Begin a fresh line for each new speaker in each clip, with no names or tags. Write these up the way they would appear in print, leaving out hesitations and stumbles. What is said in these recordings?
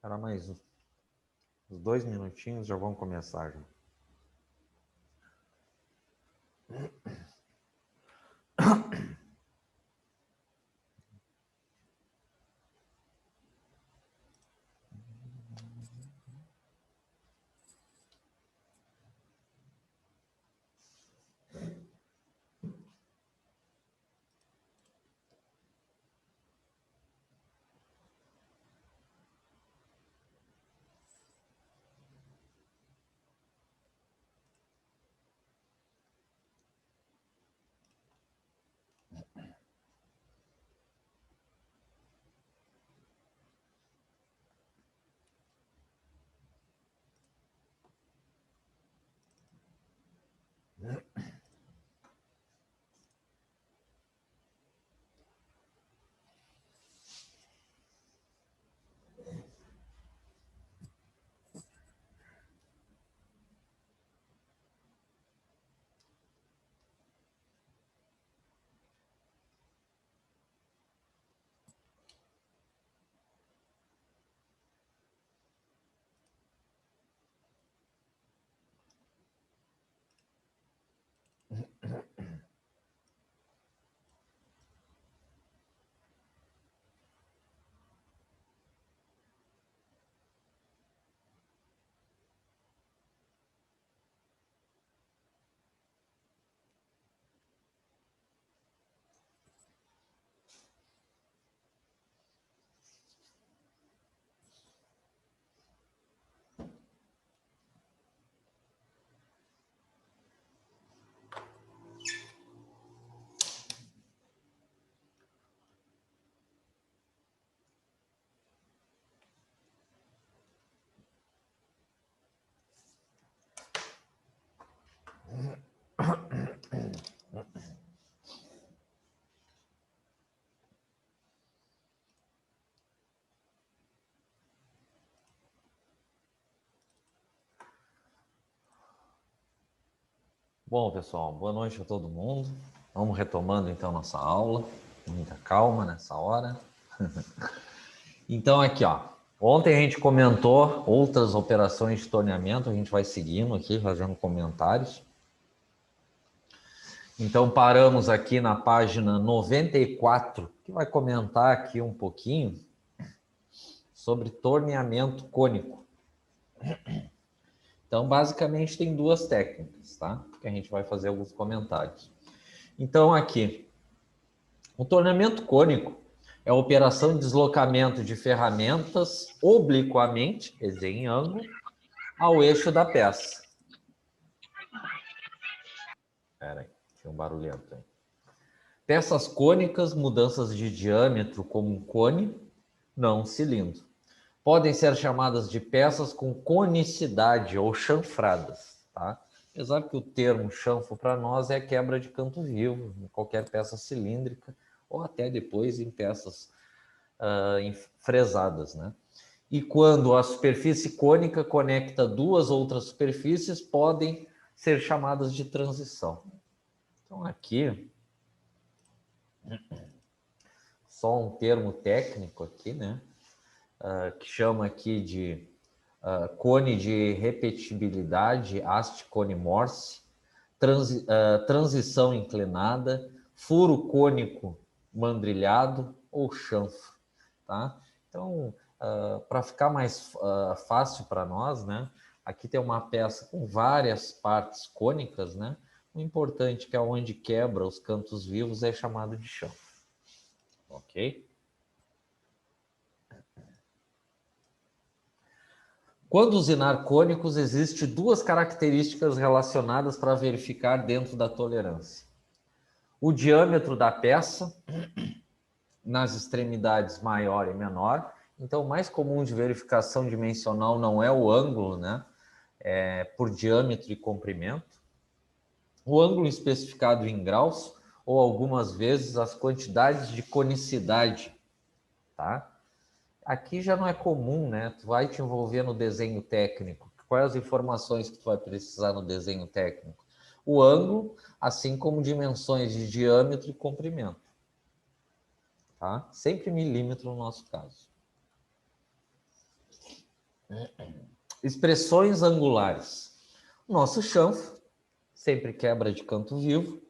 Era mais uns 2 minutinhos, já vamos começar. Já. Bom, pessoal, boa noite a todo mundo. Vamos retomando então nossa aula. Muita calma nessa hora. Então aqui, ó. Ontem a gente comentou outras operações de torneamento, a gente vai seguindo aqui, fazendo comentários. Então paramos aqui na página 94, que vai comentar aqui um pouquinho sobre torneamento cônico. Então, basicamente, tem duas técnicas, tá? Que a gente vai fazer alguns comentários. Então, aqui, o torneamento cônico É a operação de deslocamento de ferramentas obliquamente, quer dizer, em ângulo, ao eixo da peça. Espera aí, tinha um barulhento aí. Peças cônicas, mudanças de diâmetro como um cone, não um cilindro. Podem ser chamadas de peças com conicidade ou chanfradas, tá? Apesar que o termo chanfro para nós é quebra de canto vivo, em qualquer peça cilíndrica, ou até depois em peças fresadas, né? E quando a superfície cônica conecta duas outras superfícies, podem ser chamadas de transição. Então, aqui, só um termo técnico aqui, né? Que chama aqui de cone de repetibilidade, haste cone Morse, transição inclinada, furo cônico mandrilhado ou chanfro, tá? Então, para ficar mais fácil para nós, né? Aqui tem uma peça com várias partes cônicas, né? O importante é que onde quebra os cantos vivos é chamado de chanfro, ok? Quando usinar cônicos, existem duas características relacionadas para verificar dentro da tolerância. O diâmetro da peça, nas extremidades maior e menor. Então, o mais comum de verificação dimensional não é o ângulo, né? É por diâmetro e comprimento. O ângulo especificado em graus, ou algumas vezes as quantidades de conicidade, tá? Aqui já não é comum, né? Tu vai te envolver no desenho técnico. Quais as informações que tu vai precisar no desenho técnico? O ângulo, assim como dimensões de diâmetro e comprimento. Tá? Sempre milímetro no nosso caso. Expressões angulares. O nosso chanfro, sempre quebra de canto vivo.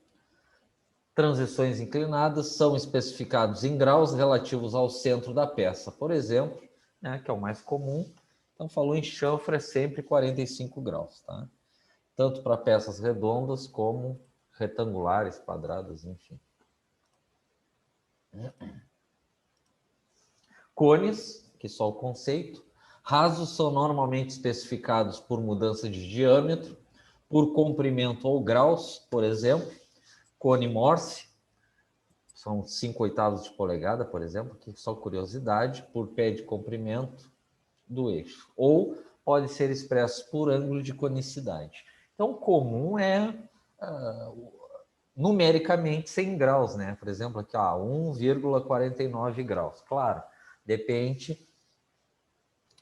Transições inclinadas são especificados em graus relativos ao centro da peça, por exemplo, né, que é o mais comum. Então, falou em chanfro, é sempre 45 graus, tá? Tanto para peças redondas como retangulares, quadradas, enfim. Cones, que só o conceito. Rasos são normalmente especificados por mudança de diâmetro, por comprimento ou graus, por exemplo. Cone Morse, são 5/8 de polegada, por exemplo, que só curiosidade, por pé de comprimento do eixo. Ou pode ser expresso por ângulo de conicidade. Então, o comum é numericamente 100 graus, né? Por exemplo, aqui, 1,49 graus. Claro, depende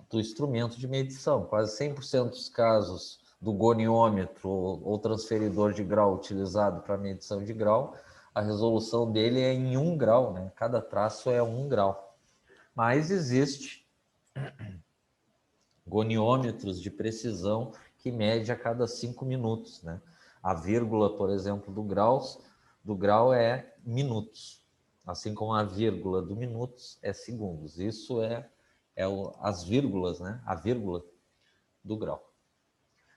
do instrumento de medição. Quase 100% dos casos do goniômetro ou transferidor de grau utilizado para medição de grau, a resolução dele é em 1 grau, né? Cada traço é 1 grau. Mas existe goniômetros de precisão que mede a cada 5 minutos, né? A vírgula, por exemplo, do grau é minutos, assim como a vírgula do minutos é segundos. Isso é as vírgulas, né? A vírgula do grau.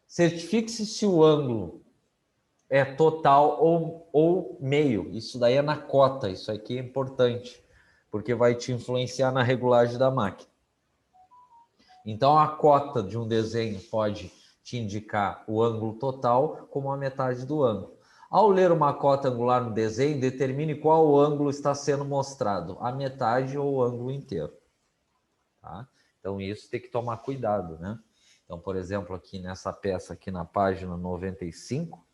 Certifique-se se o ângulo é total ou meio. Isso daí é na cota. Isso aqui é importante, porque vai te influenciar na regulagem da máquina. Então, a cota de um desenho pode te indicar o ângulo total como a metade do ângulo. Ao ler uma cota angular no desenho, determine qual ângulo está sendo mostrado, a metade ou o ângulo inteiro. Tá? Então, isso tem que tomar cuidado, né? Então, por exemplo, aqui nessa peça, aqui na página 95,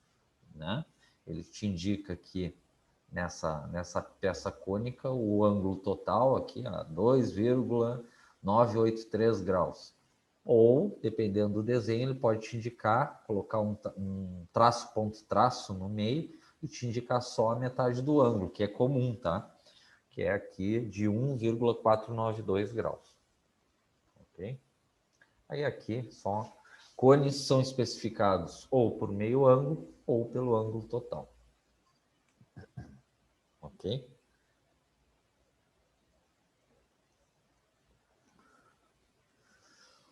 né? Ele te indica que nessa peça cônica, o ângulo total aqui, 2,983 graus. Ou, dependendo do desenho, ele pode te indicar, colocar um traço, ponto, traço no meio e te indicar só a metade do ângulo, que é comum, tá? Que é aqui de 1,492 graus. Ok? Aí aqui, só cones são especificados ou por meio ângulo ou pelo ângulo total. Ok?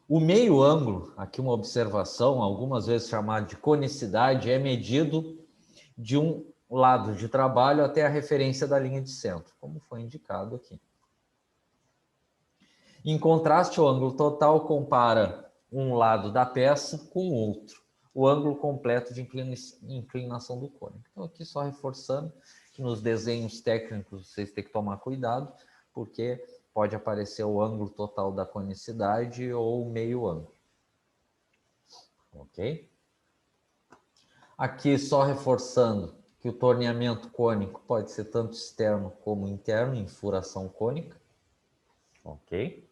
O meio ângulo, aqui uma observação, algumas vezes chamado de conicidade, é medido de um lado de trabalho até a referência da linha de centro, como foi indicado aqui. Em contraste, o ângulo total compara um lado da peça com o outro, o ângulo completo de inclinação do cone. Então, aqui só reforçando que nos desenhos técnicos vocês têm que tomar cuidado, porque pode aparecer o ângulo total da conicidade ou o meio ângulo. Ok? Aqui só reforçando que o torneamento cônico pode ser tanto externo como interno, em furação cônica. Ok?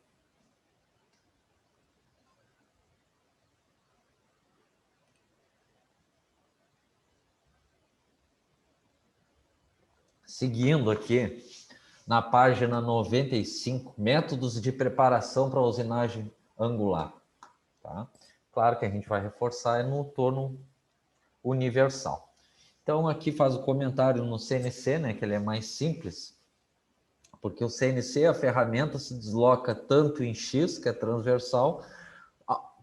Seguindo aqui, na página 95, métodos de preparação para usinagem angular. Tá? Claro que a gente vai reforçar no torno universal. Então, aqui faz o comentário no CNC, né, que ele é mais simples, porque o CNC, a ferramenta, se desloca tanto em X, que é transversal,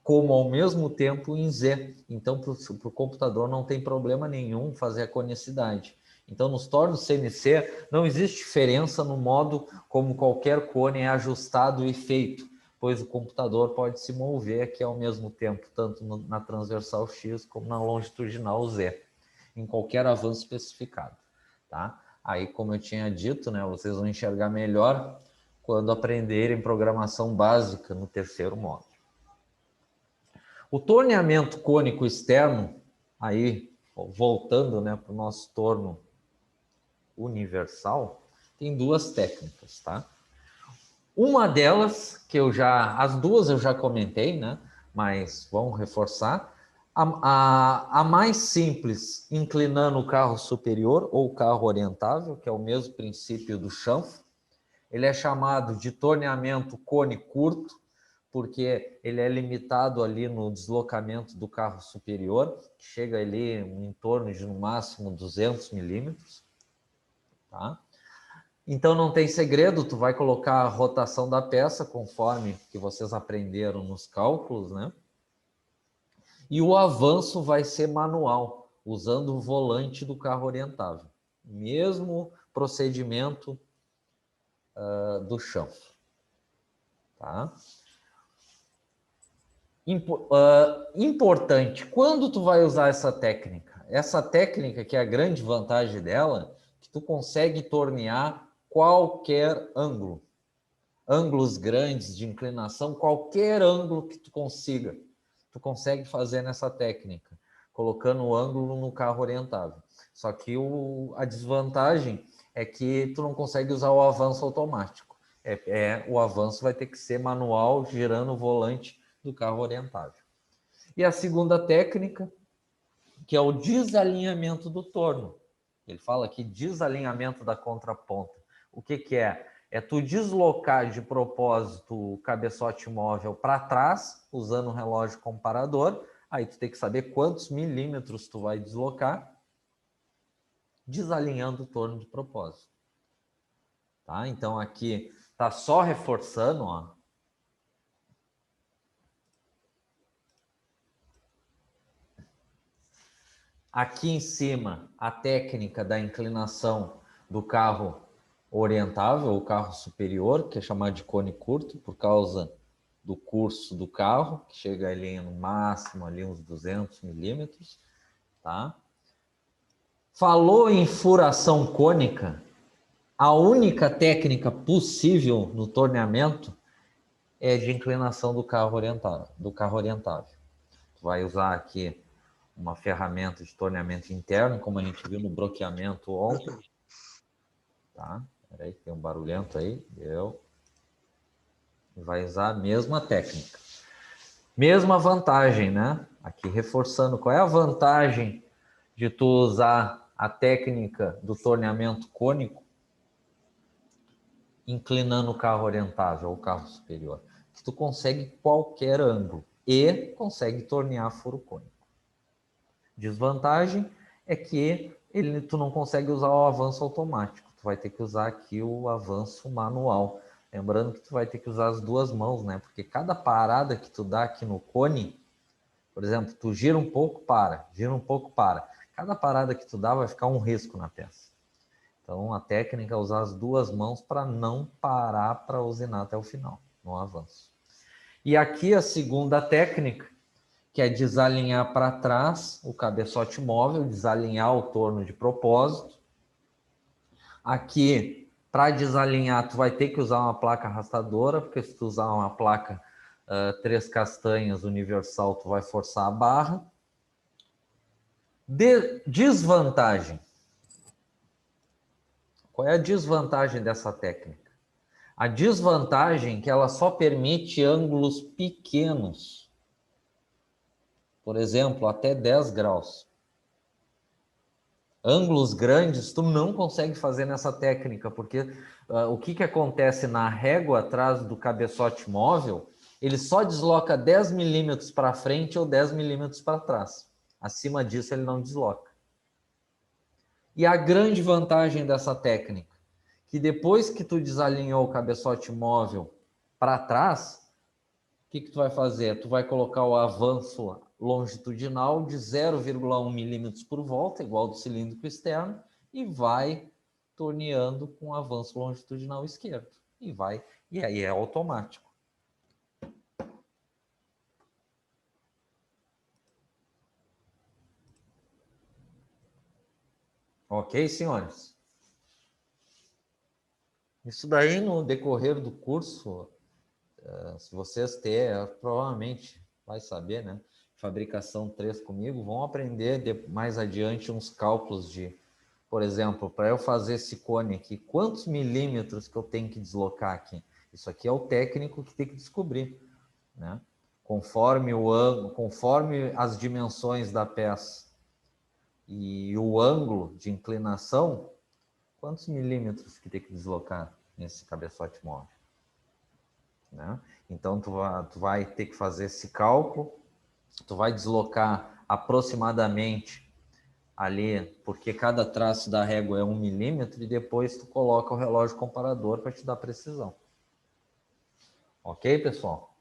como ao mesmo tempo em Z. Então, para o computador não tem problema nenhum fazer a conicidade. Então, nos tornos CNC, não existe diferença no modo como qualquer cone é ajustado e feito, pois o computador pode se mover aqui ao mesmo tempo, tanto na transversal X como na longitudinal Z, em qualquer avanço especificado. Tá? Aí, como eu tinha dito, né, vocês vão enxergar melhor quando aprenderem programação básica no terceiro módulo. O torneamento cônico externo, aí voltando, né, para o nosso torno universal, tem duas técnicas, tá? Uma delas, as duas eu já comentei, né? Mas vamos reforçar. A mais simples, inclinando o carro superior ou carro orientável, que é o mesmo princípio do chanfro. Ele é chamado de torneamento cone curto, porque ele é limitado ali no deslocamento do carro superior, que chega ali em torno de, no máximo, 200 milímetros. Tá? Então, não tem segredo, tu vai colocar a rotação da peça, conforme que vocês aprenderam nos cálculos, né? E o avanço vai ser manual, usando o volante do carro orientável. Mesmo procedimento do chanfro. Tá? Importante, quando tu vai usar essa técnica? Essa técnica, que é a grande vantagem dela, que tu consegue tornear qualquer ângulo. Ângulos grandes de inclinação, qualquer ângulo que tu consiga. Tu consegue fazer nessa técnica, colocando o ângulo no carro orientável. Só que a desvantagem é que tu não consegue usar o avanço automático. O avanço vai ter que ser manual, girando o volante do carro orientável. E a segunda técnica, que é o desalinhamento do torno. Ele fala aqui desalinhamento da contraponta. O que é? É tu deslocar de propósito o cabeçote móvel para trás, usando o relógio comparador. Aí tu tem que saber quantos milímetros tu vai deslocar, desalinhando o torno de propósito. Tá? Então aqui tá só reforçando, ó. Aqui em cima, a técnica da inclinação do carro orientável, o carro superior, que é chamado de cone curto, por causa do curso do carro, que chega ali no máximo ali uns 200 milímetros. Tá? Falou em furação cônica, a única técnica possível no torneamento é de inclinação do carro orientável. Tu vai usar aqui uma ferramenta de torneamento interno, como a gente viu no bloqueamento ontem. Tá? Peraí, tem um barulhento aí. Vai usar a mesma técnica. Mesma vantagem, né? Aqui reforçando, qual é a vantagem de tu usar a técnica do torneamento cônico inclinando o carro orientável ou o carro superior? Que tu consegue qualquer ângulo e consegue tornear furo cônico. Desvantagem é que tu não consegue usar o avanço automático. Tu vai ter que usar aqui o avanço manual. Lembrando que tu vai ter que usar as duas mãos, né? Porque cada parada que tu dá aqui no cone, por exemplo, tu gira um pouco, para. Gira um pouco, para. Cada parada que tu dá vai ficar um risco na peça. Então, a técnica é usar as duas mãos para não parar para usinar até o final. no avanço. E aqui a segunda técnica, que é desalinhar para trás o cabeçote móvel, desalinhar o torno de propósito. Aqui, para desalinhar, tu vai ter que usar uma placa arrastadora, porque se tu usar uma placa 3 castanhas universal, tu vai forçar a barra. Desvantagem. Qual é a desvantagem dessa técnica? A desvantagem é que ela só permite ângulos pequenos. Por exemplo, até 10 graus. Ângulos grandes tu não consegue fazer nessa técnica, porque o que acontece na régua atrás do cabeçote móvel, ele só desloca 10 milímetros para frente ou 10 milímetros para trás. Acima disso ele não desloca. E a grande vantagem dessa técnica, que depois que tu desalinhou o cabeçote móvel para trás, o que tu vai fazer? Tu vai colocar o avanço longitudinal de 0,1 milímetros por volta, igual do cilíndrico externo, e vai torneando com o avanço longitudinal esquerdo. E aí é automático. Ok, senhores? Isso daí no decorrer do curso, se vocês provavelmente vai saber, né? Fabricação 3 comigo, vão aprender mais adiante uns cálculos de, por exemplo, para eu fazer esse cone aqui, quantos milímetros que eu tenho que deslocar aqui? Isso aqui é o técnico que tem que descobrir, né? Conforme o ângulo, conforme as dimensões da peça e o ângulo de inclinação, quantos milímetros que tem que deslocar nesse cabeçote móvel, né? Então, tu vai ter que fazer esse cálculo, tu vai deslocar aproximadamente ali, porque cada traço da régua é 1 milímetro, e depois tu coloca o relógio comparador para te dar precisão. Ok, pessoal?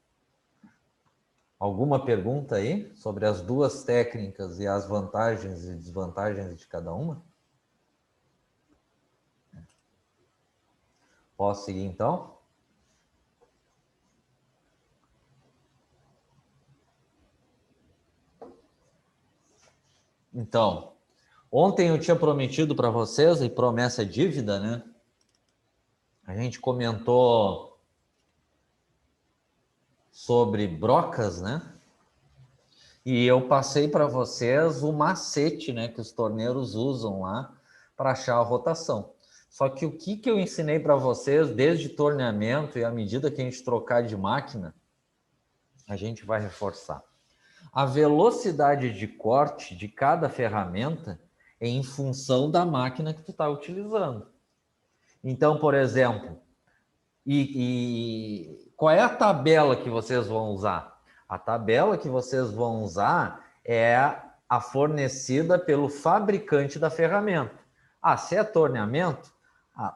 Alguma pergunta aí sobre as duas técnicas e as vantagens e desvantagens de cada uma? Posso seguir então? Então, ontem eu tinha prometido para vocês, e promessa é dívida, né? A gente comentou sobre brocas, né? E eu passei para vocês o macete, né, que os torneiros usam lá para achar a rotação. Só que o que eu ensinei para vocês, desde torneamento e à medida que a gente trocar de máquina, a gente vai reforçar. A velocidade de corte de cada ferramenta é em função da máquina que tu está utilizando. Então, por exemplo, qual é a tabela que vocês vão usar? A tabela que vocês vão usar é a fornecida pelo fabricante da ferramenta. Se é torneamento,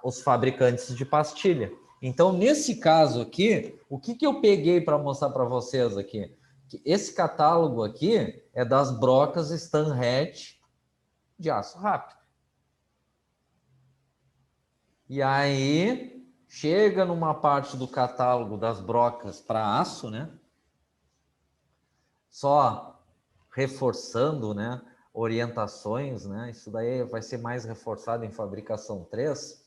os fabricantes de pastilha. Então, nesse caso aqui, o que eu peguei para mostrar para vocês aqui? Que esse catálogo aqui é das brocas Stanhat de aço rápido. E aí, chega numa parte do catálogo das brocas para aço, né? Só reforçando, né? Orientações, né? Isso daí vai ser mais reforçado em fabricação 3.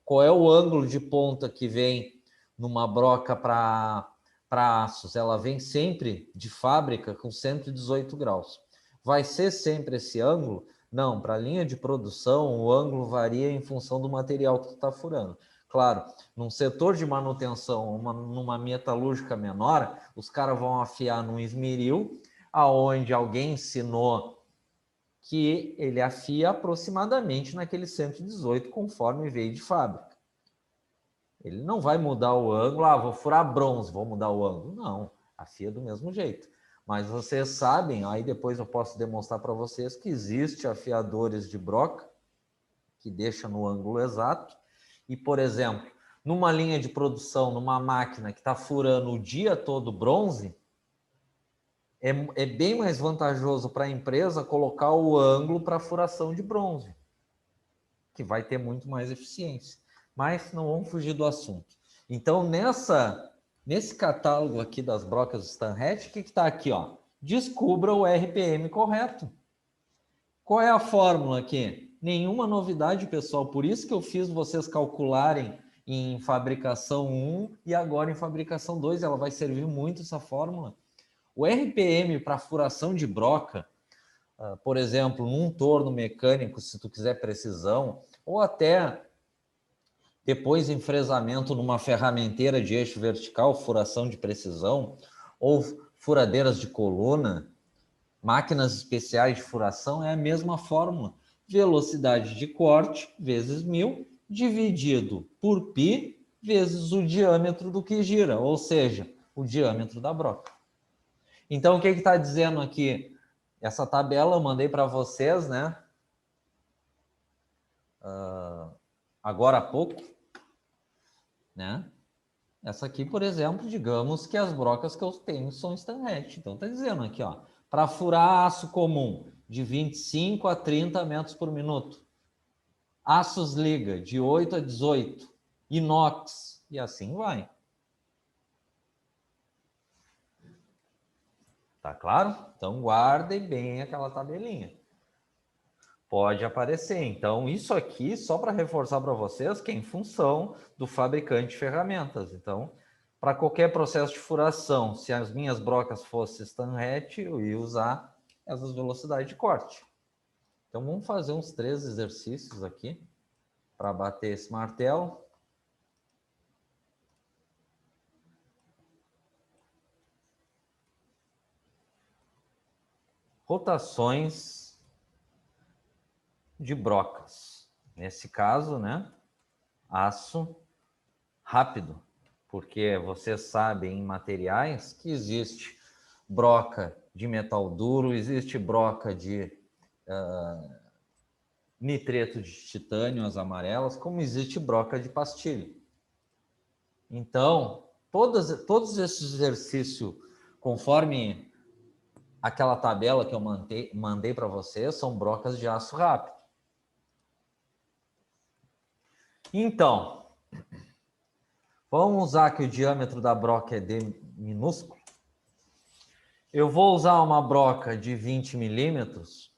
Qual é o ângulo de ponta que vem numa broca para aços? Ela vem sempre de fábrica com 118 graus. Vai ser sempre esse ângulo? Não, para a linha de produção, o ângulo varia em função do material que tu está furando. Claro, num setor de manutenção, numa metalúrgica menor, os caras vão afiar num esmeril, aonde alguém ensinou que ele afia aproximadamente naquele 118, conforme veio de fábrica. Ele não vai mudar o ângulo, vou furar bronze, vou mudar o ângulo. Não, afia do mesmo jeito. Mas vocês sabem, aí depois eu posso demonstrar para vocês que existe afiadores de broca que deixa no ângulo exato. E, por exemplo, numa linha de produção, numa máquina que está furando o dia todo bronze, é bem mais vantajoso para a empresa colocar o ângulo para furação de bronze, que vai ter muito mais eficiência. Mas não vamos fugir do assunto. Então, nesse catálogo aqui das brocas Stanhat, o que está aqui? Ó? Descubra o RPM correto. Qual é a fórmula aqui? Nenhuma novidade, pessoal. Por isso que eu fiz vocês calcularem em fabricação 1 e agora em fabricação 2. Ela vai servir muito essa fórmula. O RPM para furação de broca, por exemplo, num torno mecânico, se tu quiser precisão, ou até depois enfresamento numa ferramenteira de eixo vertical, furação de precisão, ou furadeiras de coluna, máquinas especiais de furação, é a mesma fórmula. Velocidade de corte vezes 1000 dividido por π vezes o diâmetro do que gira, ou seja, o diâmetro da broca. Então, o que está dizendo aqui? Essa tabela eu mandei para vocês, né? Agora há pouco, né? Essa aqui, por exemplo, digamos que as brocas que eu tenho são Stanhat. Então, está dizendo aqui, ó, para furar aço comum de 25 a 30 metros por minuto. Aços liga de 8 a 18. Inox. E assim vai. Tá claro? Então, guardem bem aquela tabelinha. Pode aparecer. Então, isso aqui, só para reforçar para vocês, que é em função do fabricante de ferramentas. Então, para qualquer processo de furação, se as minhas brocas fossem Stanhat, eu ia usar essas velocidades de corte. Então, vamos fazer uns 3 exercícios aqui para bater esse martelo. Rotações de brocas. Nesse caso, né? Aço rápido. Porque vocês sabem em materiais que existe broca de metal duro, existe broca de nitreto de titânio, as amarelas, como existe broca de pastilha. Então, todos esses exercícios, conforme aquela tabela que eu mandei para vocês, são brocas de aço rápido. Então, vamos usar que o diâmetro da broca é D minúsculo. Eu vou usar uma broca de 20 milímetros.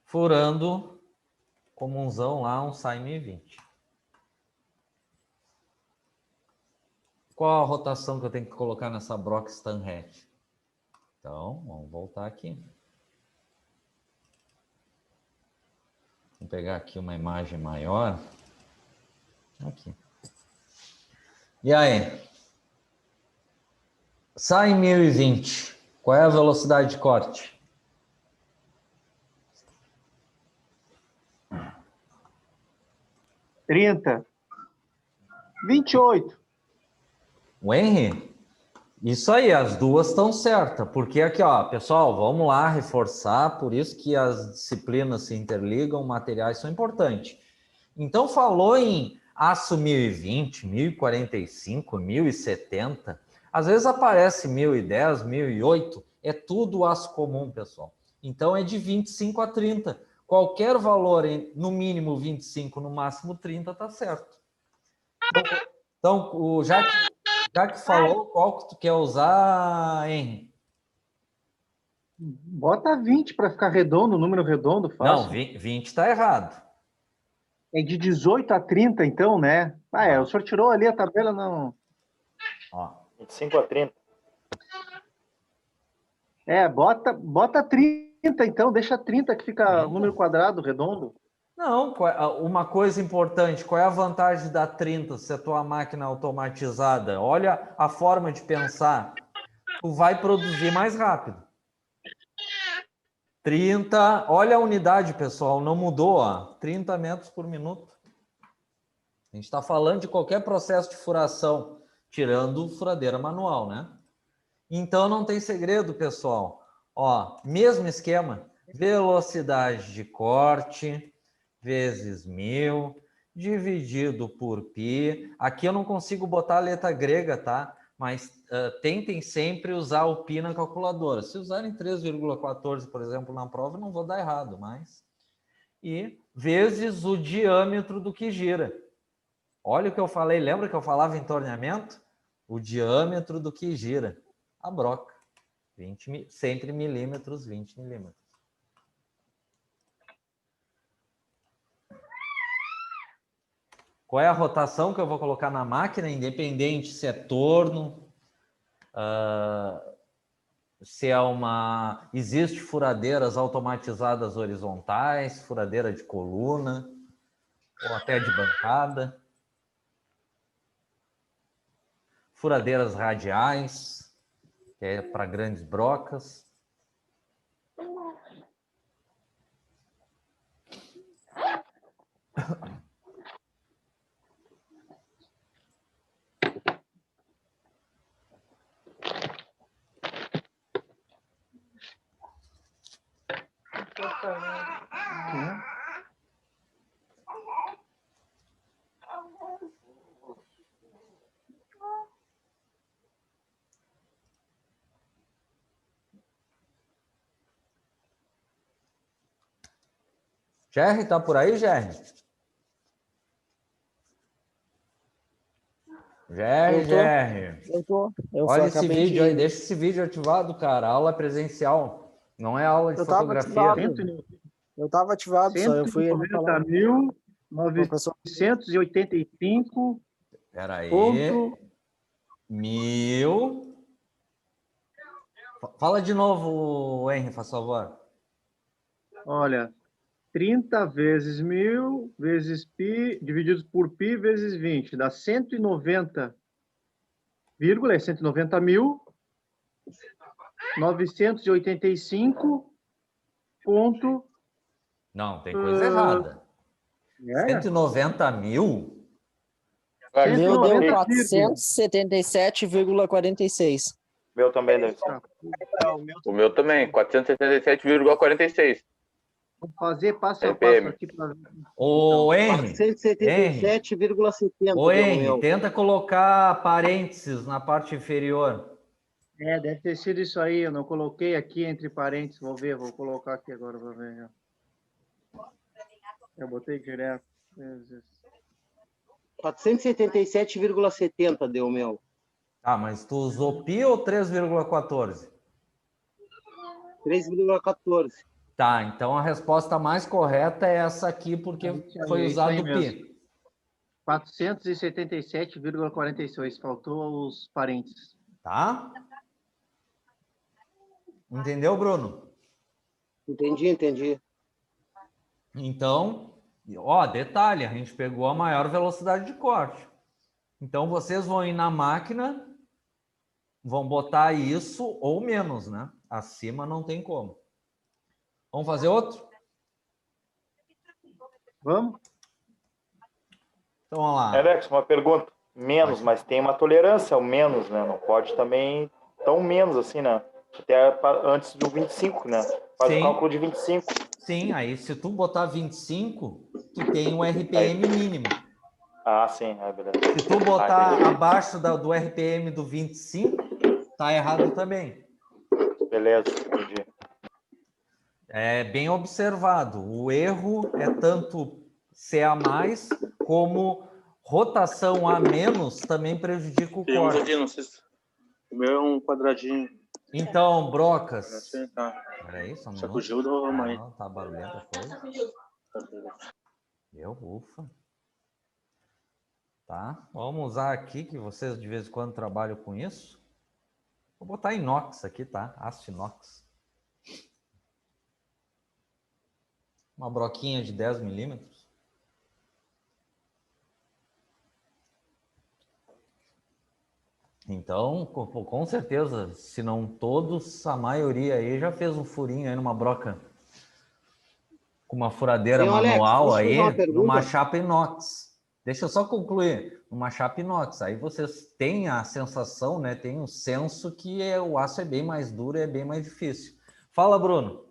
Furando comunzão lá, um SAI 1020. Qual a rotação que eu tenho que colocar nessa broca Stanhat? Então, vamos voltar aqui. Vou pegar aqui uma imagem maior. Aqui. E aí? SAI 1020. Qual é a velocidade de corte?
Trinta. 28.
O Henry? Isso aí, as duas estão certas. Porque aqui, ó, pessoal, vamos lá reforçar, por isso que as disciplinas se interligam, materiais são importantes. Então, falou em aço 1020, 1045, 1070, às vezes aparece 1010, 1008, é tudo aço comum, pessoal. Então, é de 25 a 30. Qualquer valor, no mínimo 25, no máximo 30, está certo. Então, já que falou, qual que tu quer usar, Henry?
Bota 20 para ficar redondo, número redondo, fácil.
Não, 20 está errado.
É de 18 a 30, então, né? O senhor tirou ali a tabela, não.
Ó.
25 a 30.
Bota 30, então, deixa 30 que fica número quadrado, redondo.
Não, uma coisa importante, qual é a vantagem da 30 se a tua máquina é automatizada? Olha a forma de pensar. Tu vai produzir mais rápido. 30, olha a unidade, pessoal, não mudou, ó, 30 metros por minuto. A gente está falando de qualquer processo de furação, tirando furadeira manual, né? Então não tem segredo, pessoal. Ó, mesmo esquema, velocidade de corte vezes 1000 dividido por π. Aqui eu não consigo botar a letra grega, tá? mas tentem sempre usar o pi na calculadora. Se usarem 3,14, por exemplo, na prova, não vou dar errado, mas... E vezes o diâmetro do que gira. Olha o que eu falei, lembra que eu falava em torneamento? O diâmetro do que gira. A broca. 20, sempre milímetros, 20 milímetros. Qual é a rotação que eu vou colocar na máquina, independente se é torno, se é uma... Existe furadeiras automatizadas horizontais, furadeira de coluna, ou até de bancada. Furadeiras radiais, que é para grandes brocas. Jerry, tá por aí, Jerry? Jerry.
Eu tô.
Olha esse vídeo aí, deixa esse vídeo ativado, cara. Aula presencial, não é aula de fotografia.
Eu estava ativado, só eu fui...
190.985.
Espera aí.
Ponto...
1000. Fala de novo, Henry, faz favor.
Olha, 30 vezes 1000 vezes π, divididos por π vezes 20, dá 190, 190.985 ponto...
Não, tem coisa errada. 190 mil?
Meu deu 477,46.
Meu também deve ser. O meu também, 477,46.
Vou fazer passo a passo aqui para...
Ô, Henry.
477,70.
Ô, Henry, tenta colocar parênteses na parte inferior.
Deve ter sido isso aí. Eu não coloquei aqui entre parênteses. Vou ver, vou colocar aqui agora para ver. Eu botei direto.
477,70 deu o meu.
Tá, mas tu usou pi ou 3,14?
3,14.
Tá, então a resposta mais correta é essa aqui, porque foi usado o pi.
477,46. Faltou os parênteses.
Tá? Entendeu, Bruno?
Entendi.
Então, ó, detalhe, a gente pegou a maior velocidade de corte. Então, vocês vão ir na máquina, vão botar isso ou menos, né? Acima não tem como. Vamos fazer outro?
Vamos?
Então, vamos lá.
Alex, uma pergunta. Menos, mas tem uma tolerância ao menos, né? Não pode também tão menos assim, né? Até antes do 25, né? Faz o cálculo de 25.
Sim, aí se tu botar 25, tu tem um RPM mínimo.
Ah, sim, beleza.
Se tu botar abaixo do RPM do 25, tá errado também.
Beleza, entendi.
É bem observado. O erro é tanto C a mais, como rotação a menos também prejudica o corte.
Aqui, não sei se... O meu é um quadradinho.
Então, brocas.
Peraí,
só um
minuto.
minuto.
Do mãe.
Tá barulhenta a coisa. Ufa. Tá, vamos usar aqui, que vocês de vez em quando trabalham com isso. Vou botar inox aqui, tá? Aço inox. Uma broquinha de 10 milímetros. Então, com certeza, se não todos, a maioria aí já fez um furinho aí numa broca com uma furadeira manual aí, numa chapa inox. Deixa eu só concluir. Numa chapa inox, aí vocês têm a sensação, né? Tem um senso que o aço é bem mais duro e é bem mais difícil. Fala, Bruno.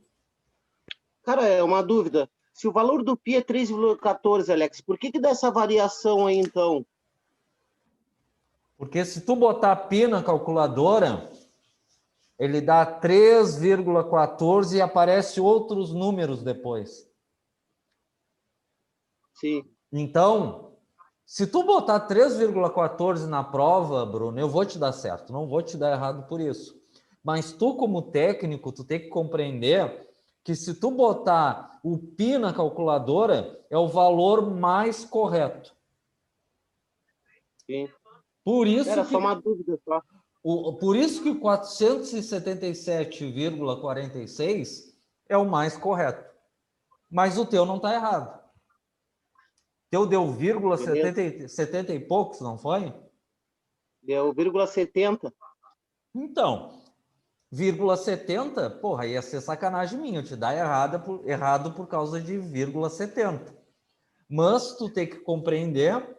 Cara, é uma dúvida. Se o valor do pi é 3,14, Alex, por que dá essa variação aí, então?
Porque se tu botar pi na calculadora, ele dá 3,14 e aparece outros números depois.
Sim.
Então, se tu botar 3,14 na prova, Bruno, eu vou te dar certo, não vou te dar errado por isso. Mas tu, como técnico, tu tem que compreender que se tu botar o pi na calculadora, é o valor mais correto.
Sim.
Por isso
Era
que,
só uma dúvida só.
por isso que o 477,46 é o mais correto. Mas o teu não está errado. Teu deu vírgula 70 e poucos, não foi?
Deu 0,70.
Então, vírgula 70, porra, ia ser sacanagem minha, eu te dar errado por causa de vírgula 70. Mas tu tem que compreender,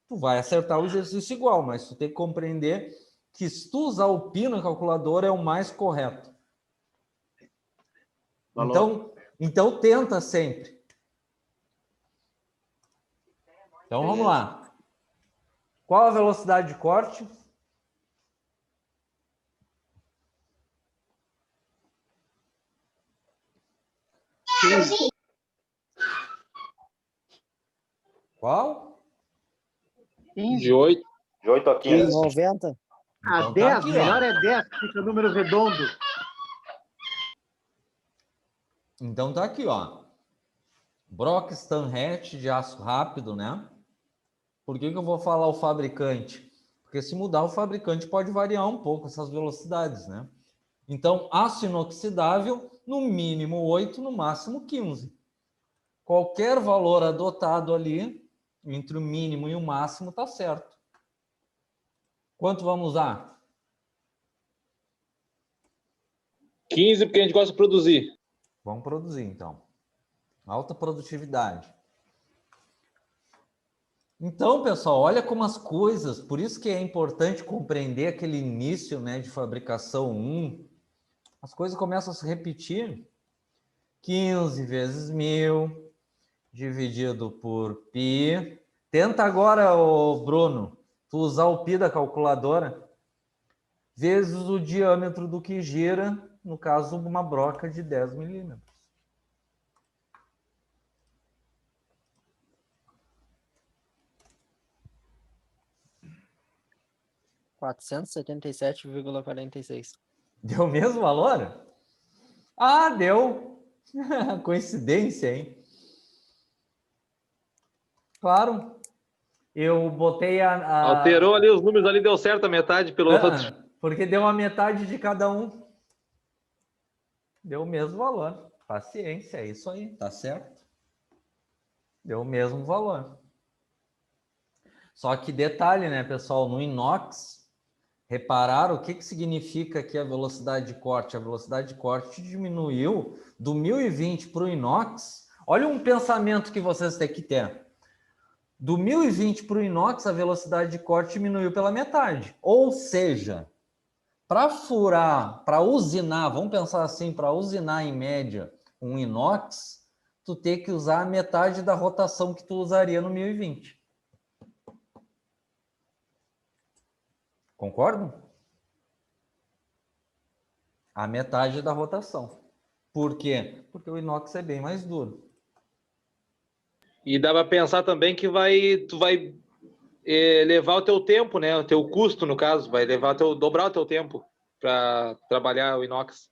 tu vai acertar o exercício igual, mas tu tem que compreender que se tu usar o pi na calculadora é o mais correto. Então tenta sempre. Então vamos lá. Qual a velocidade de corte? Qual?
15.
De 8.
De 8 a 15.
90.
A
Então
10,
tá aqui,
melhor
ó.
é 10, que fica número redondo.
Então tá aqui, ó. Brock Stanhat de aço rápido, né? Por que eu vou falar o fabricante? Porque se mudar o fabricante pode variar um pouco essas velocidades, né? Então, aço inoxidável, no mínimo 8, no máximo 15. Qualquer valor adotado ali, entre o mínimo e o máximo, tá certo. Quanto vamos usar?
15, porque a gente gosta de produzir.
Vamos produzir, então. Alta produtividade. Então, pessoal, olha como as coisas, por isso que é importante compreender aquele início, né, de fabricação 1. As coisas começam a se repetir. 15 vezes 1000, dividido por π. Tenta agora, Bruno, tu usar o π da calculadora, vezes o diâmetro do que gira, no caso, uma broca de 10 milímetros.
R$ 477,46.
Deu o mesmo valor? Ah, deu. Coincidência, hein? Claro. Eu botei
Alterou ali os números ali, deu certo a metade pelo outro.
Porque deu a metade de cada um. Deu o mesmo valor. Paciência, é isso aí, tá certo? Deu o mesmo valor. Só que detalhe, né, pessoal? No inox, repararam o que significa aqui a velocidade de corte? A velocidade de corte diminuiu do 1020 para o inox. Olha um pensamento que vocês têm que ter. Do 1020 para o inox, a velocidade de corte diminuiu pela metade. Ou seja, para furar, para usinar, vamos pensar assim, para usinar em média um inox, tu tem que usar a metade da rotação que tu usaria no 1020. Concordam? A metade da rotação. Por quê? Porque o inox é bem mais duro.
E dá para pensar também que tu vai levar o teu tempo, né? O teu custo, no caso, vai dobrar o teu tempo para trabalhar o inox.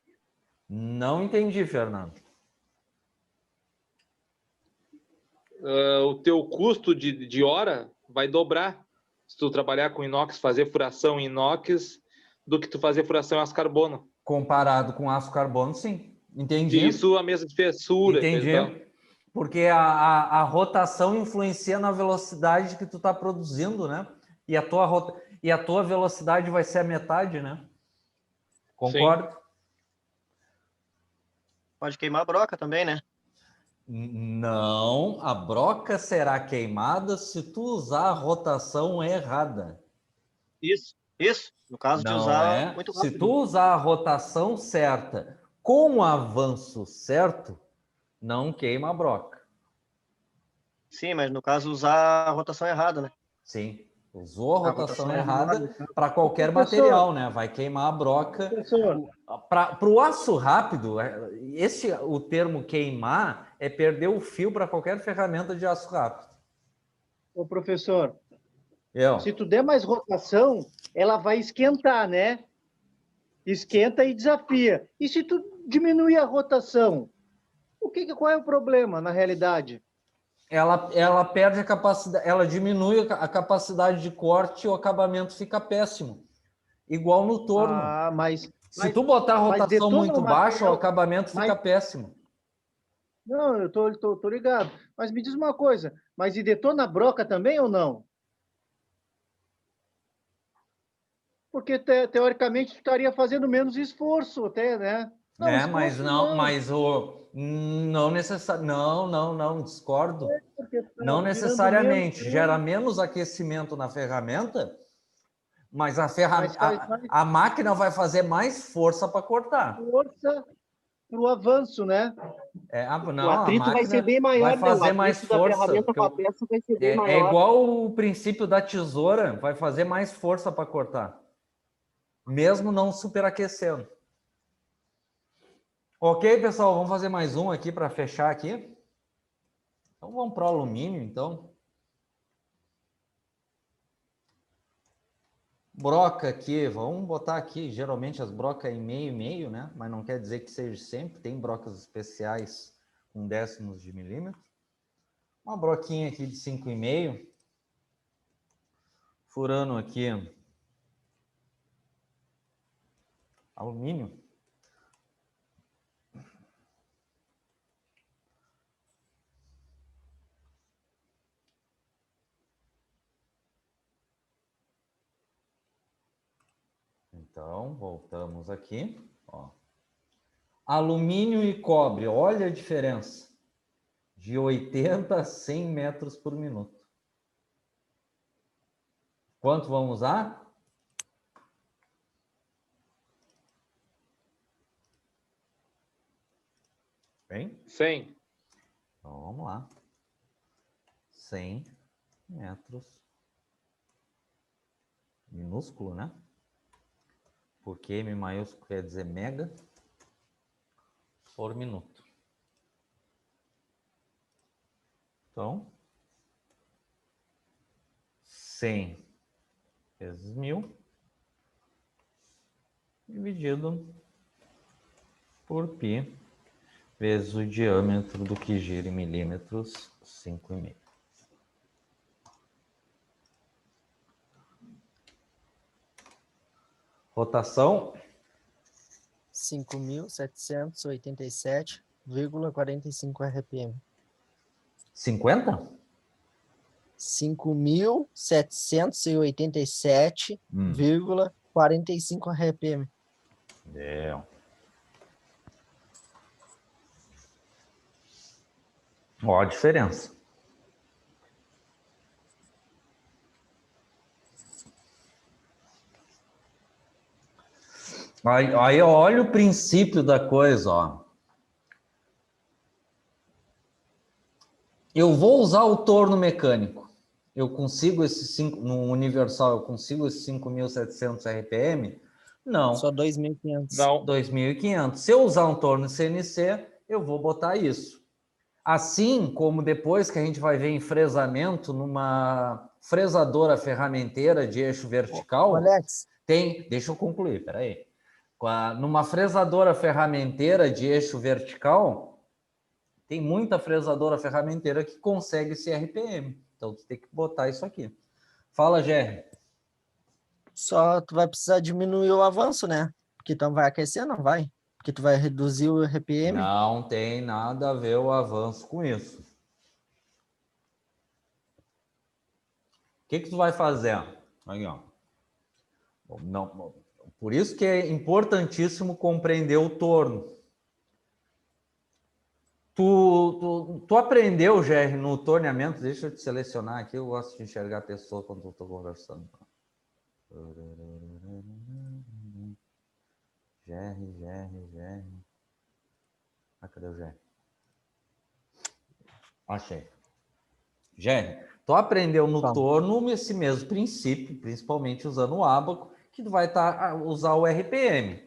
Não entendi, Fernando.
O teu custo de hora vai dobrar se tu trabalhar com inox, fazer furação em inox, do que tu fazer furação em aço carbono.
Comparado com aço carbono, sim. Entendi.
Isso a mesma espessura.
Entendi. Porque a rotação influencia na velocidade que tu está produzindo, né? E a tua velocidade vai ser a metade, né? Concordo? Sim.
Pode queimar a broca também, né?
Não, a broca será queimada se tu usar a rotação errada.
Isso. No caso de usar muito rápido.
Se tu usar a rotação certa com o avanço certo, não queima a broca.
Sim, mas no caso usar a rotação errada, né?
Sim. Usou a rotação errada
então.
para qualquer
Professor.
material, né? Vai queimar a broca.
Professor,
Para o aço rápido, o termo queimar é perder o fio para qualquer ferramenta de aço rápido.
ô professor,
Eu.
se tu der mais rotação, ela vai esquentar, né? Esquenta e desafia. E se tu diminuir a rotação, qual é o problema, na realidade?
Ela perde a capacidade, ela diminui a capacidade de corte e o acabamento fica péssimo. Igual no torno.
Ah,
Se tu botar a rotação
detona
muito
o
baixa, o
material,
acabamento fica péssimo.
Não, eu tô ligado. Mas me diz uma coisa, mas e detona a broca também ou não? Porque teoricamente tu estaria fazendo menos esforço até, né? Não,
Mas
esforço
não,
não,
mas o não necessário, não, discordo.
porque tu
Não
tá girando menos,
necessariamente gera menos aquecimento na ferramenta, mas
mas faz mais
a máquina vai fazer mais força para cortar.
força para o avanço, né?
O
Não, a
atrito vai ser
máquina
bem
vai
maior, né? O
fazer mais
atrito da
força.
ferramenta com a peça vai ser bem
É
maior.
igual o princípio da tesoura, vai fazer mais força para cortar, mesmo não superaquecendo. Ok, pessoal, vamos fazer mais um aqui para fechar aqui. Então vamos para o alumínio, então. Broca aqui, vamos botar aqui, geralmente as brocas em meio e meio, né? Mas não quer dizer que seja sempre, tem brocas especiais com décimos de milímetro. Uma broquinha aqui de 5,5, furando aqui alumínio. Então, voltamos aqui, ó. Alumínio e cobre, olha a diferença. De 80 a 100 metros por minuto. Quanto vamos usar? Bem?
100.
Então, vamos lá. 100 metros. Minúsculo, né? Porque M maiúsculo quer dizer mega por minuto. Então, 100 vezes 1000 dividido por π vezes o diâmetro do que gira em milímetros, 5,5. Rotação
5.787,45 RPM.
50?
5.787,45 RPM.
É. Ó a diferença. Aí olha o princípio da coisa, ó. Eu vou usar o torno mecânico. Eu consigo no universal, eu consigo esses 5.700 RPM? Não.
Só 2.500.
Não.
2.500. Se eu usar um torno CNC, eu vou botar isso. Assim como depois que a gente vai ver em fresamento numa fresadora ferramenteira de eixo vertical,
Alex,
deixa eu concluir, peraí. Numa fresadora ferramenteira de eixo vertical, tem muita fresadora ferramenteira que consegue esse RPM. Então, tu tem que botar isso aqui. Fala, Gerry.
só tu vai precisar diminuir o avanço, né? Porque tu vai aquecer, não vai? Porque tu vai reduzir o RPM.
Não tem nada a ver o avanço com isso. O que tu vai fazer? Aqui, ó. Não, por isso que é importantíssimo compreender o torno. Tu aprendeu, Gerry, no torneamento? Deixa eu te selecionar aqui, eu gosto de enxergar a pessoa quando eu estou conversando. Gerry. Ah, cadê o Gerry? Achei. Gerry, Tu aprendeu no
Tá.
torno esse mesmo princípio, principalmente usando o ábaco, que tu vai usar o RPM.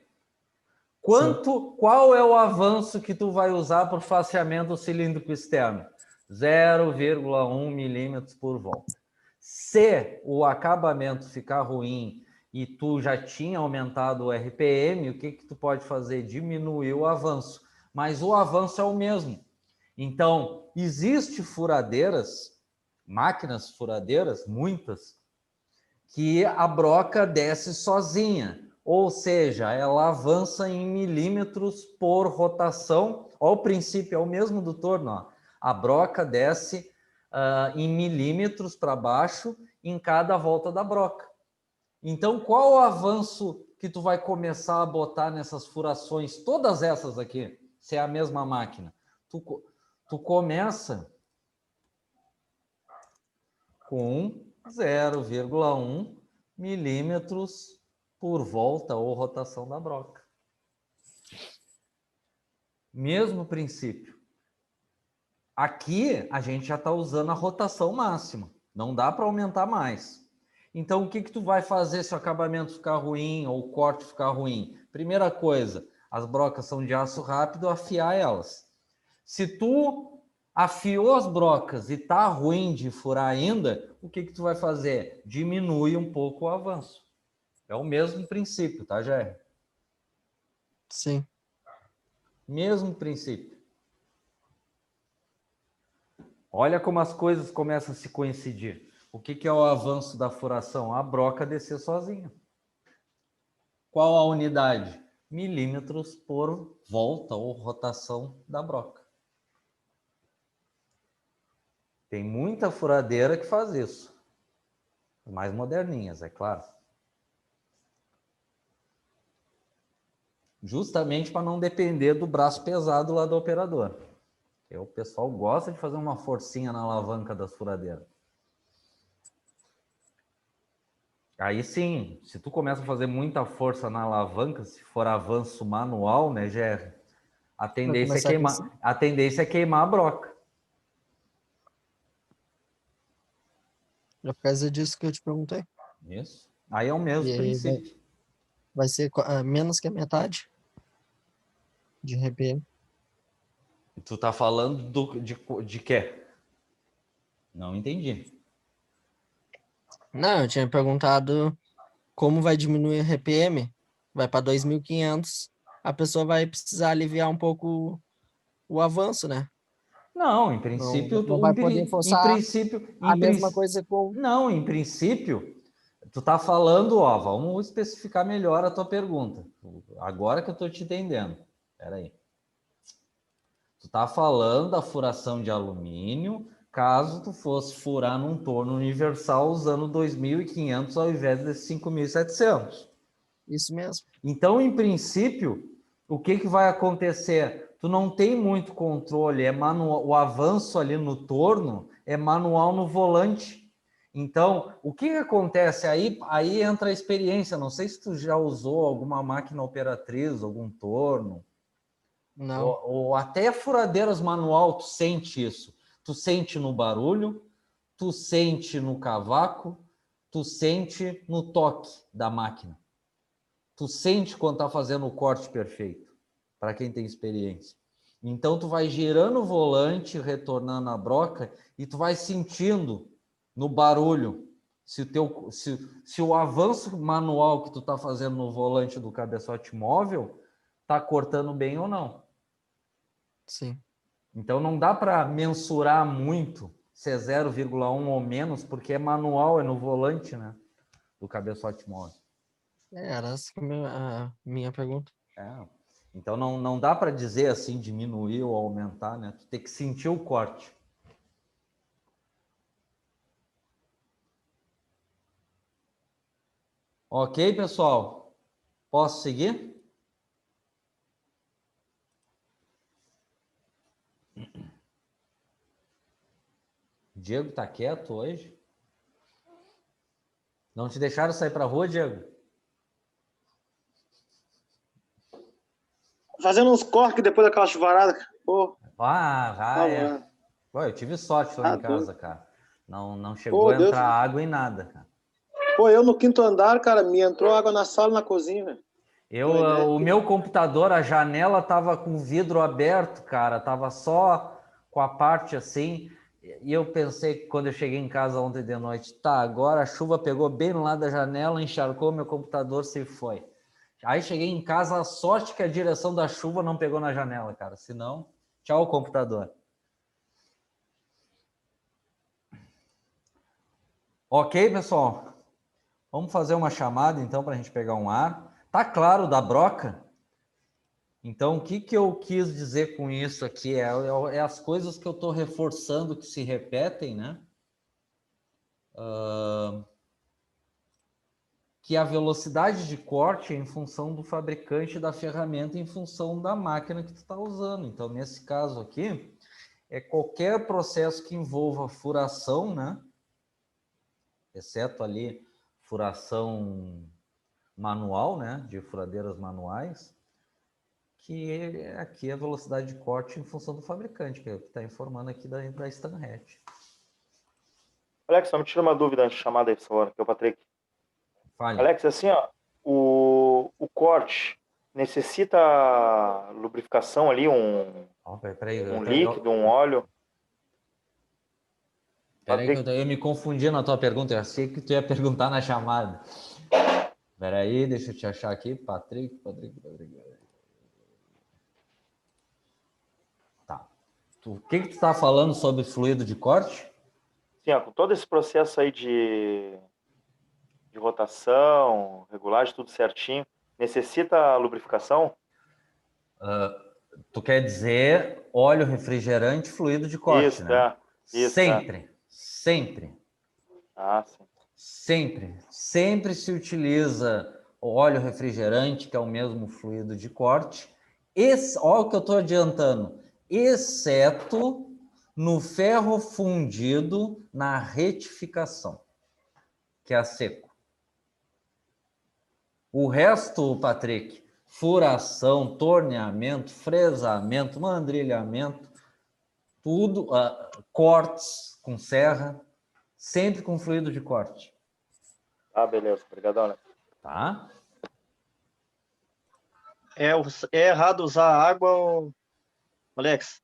Qual é o avanço que tu vai usar para o faceamento cilíndrico externo? 0,1 milímetros por volta. Se o acabamento ficar ruim e tu já tinha aumentado o RPM, o que tu pode fazer? Diminuir o avanço. Mas o avanço é o mesmo. Então, existe furadeiras, máquinas furadeiras, muitas, que a broca desce sozinha. Ou seja, ela avança em milímetros por rotação. Olha o princípio, é o mesmo do torno. Ó. A broca desce em milímetros para baixo em cada volta da broca. Então, qual o avanço que tu vai começar a botar nessas furações? Todas essas aqui, se é a mesma máquina. Tu começa com 0,1 milímetros por volta ou rotação da broca. Mesmo princípio. Aqui a gente já está usando a rotação máxima. Não dá para aumentar mais. Então, o que tu vai fazer se o acabamento ficar ruim ou o corte ficar ruim? Primeira coisa, as brocas são de aço rápido, afiar elas. Se tu afiou as brocas e tá ruim de furar ainda, o que tu vai fazer? Diminui um pouco o avanço. É o mesmo princípio, tá, Jair?
Sim.
Mesmo princípio. Olha como as coisas começam a se coincidir. O que é o avanço da furação? A broca descer sozinha. Qual a unidade? Milímetros por volta ou rotação da broca. Tem muita furadeira que faz isso. Mais moderninhas, é claro. Justamente para não depender do braço pesado lá do operador. Porque o pessoal gosta de fazer uma forcinha na alavanca das furadeiras. Aí sim, se tu começa a fazer muita força na alavanca, se for avanço manual, né, Gerry? A tendência é queimar a broca.
É por causa disso que eu te perguntei.
Isso. Aí é o mesmo
E aí
princípio.
vai ser menos que a metade de RPM.
Tu tá falando de quê? Não entendi.
Não, eu tinha perguntado como vai diminuir o RPM. Vai para 2.500. A pessoa vai precisar aliviar um pouco o avanço, né?
Não, em
Não,
princípio,
não vai poder
em
forçar
princípio,
a mesma coisa com...
não, em princípio, tu tá falando, ó, vamos especificar melhor a tua pergunta. Agora que eu tô te entendendo. Espera aí. Tu tá falando da furação de alumínio, caso tu fosse furar num torno universal usando 2.500 ao invés de 5.700.
Isso mesmo.
Então, em princípio, o que vai acontecer? Tu não tem muito controle, é manual, o avanço ali no torno é manual no volante. Então, o que acontece? Aí entra a experiência. Não sei se tu já usou alguma máquina operatriz, algum torno.
Não.
Ou até furadeiras manual, tu sente isso. Tu sente no barulho, tu sente no cavaco, tu sente no toque da máquina. Tu sente quando tá fazendo o corte perfeito, para quem tem experiência. Então, tu vai girando o volante, retornando a broca, e tu vai sentindo no barulho se o avanço manual que tu tá fazendo no volante do cabeçote móvel tá cortando bem ou não.
Sim.
Então, não dá para mensurar muito se é 0,1 ou menos, porque é manual, é no volante, né, do cabeçote móvel.
Era essa a minha pergunta.
É. Então não dá para dizer assim, diminuir ou aumentar, né? Tu tem que sentir o corte. Ok, pessoal? Posso seguir? Diego tá quieto hoje? Não te deixaram sair para rua, Diego?
Fazendo uns corques depois daquela chuvarada. Pô,
Ah, vai.
tá.
Pô, eu tive sorte lá
Tá
em casa,
doido.
cara. Não chegou a entrar água em nada, cara.
Pô, eu no 5º andar, cara, me entrou água na sala e na cozinha, velho.
O meu computador, a janela tava com o vidro aberto, cara, tava só com a parte assim, e eu pensei que quando eu cheguei em casa ontem de noite, tá, agora a chuva pegou bem no lado da janela, encharcou meu computador, se foi. Aí cheguei em casa, a sorte que a direção da chuva não pegou na janela, cara, senão, tchau computador. Ok, pessoal? Vamos fazer uma chamada, então, para a gente pegar um ar. Tá claro da broca? Então, o que eu quis dizer com isso aqui é as coisas que eu estou reforçando que se repetem, né? Que a velocidade de corte é em função do fabricante da ferramenta, em função da máquina que tu está usando. Então, nesse caso aqui, é qualquer processo que envolva furação, né? Exceto ali furação manual, né? De furadeiras manuais, que aqui é a velocidade de corte em função do fabricante, que é o que está informando aqui da Stanhet.
Alex, só me tira uma dúvida antes de chamar aí, por favor, que é o Patrick.
Fale.
Alex, assim, ó, o corte necessita lubrificação ali, um líquido, um óleo?
Peraí, que eu me confundi na tua pergunta, eu achei que tu ia perguntar na chamada. Peraí, deixa eu te achar aqui, Patrick. Tá. O que tu tá falando sobre fluido de corte?
Sim, ó, com todo esse processo aí de rotação, regulagem, tudo certinho, necessita lubrificação?
Tu quer dizer óleo, refrigerante, fluido de corte,
isso,
né?
Isso,
sempre.
Ah, sim.
Sempre se utiliza óleo refrigerante, que é o mesmo fluido de corte. Olha o que eu estou adiantando. Exceto no ferro fundido na retificação, que é a seco. O resto, Patrick, furação, torneamento, fresamento, mandrilhamento, tudo, cortes com serra, sempre com fluido de corte.
Ah, beleza. Obrigadão, né?
Tá?
É errado usar água, Alex?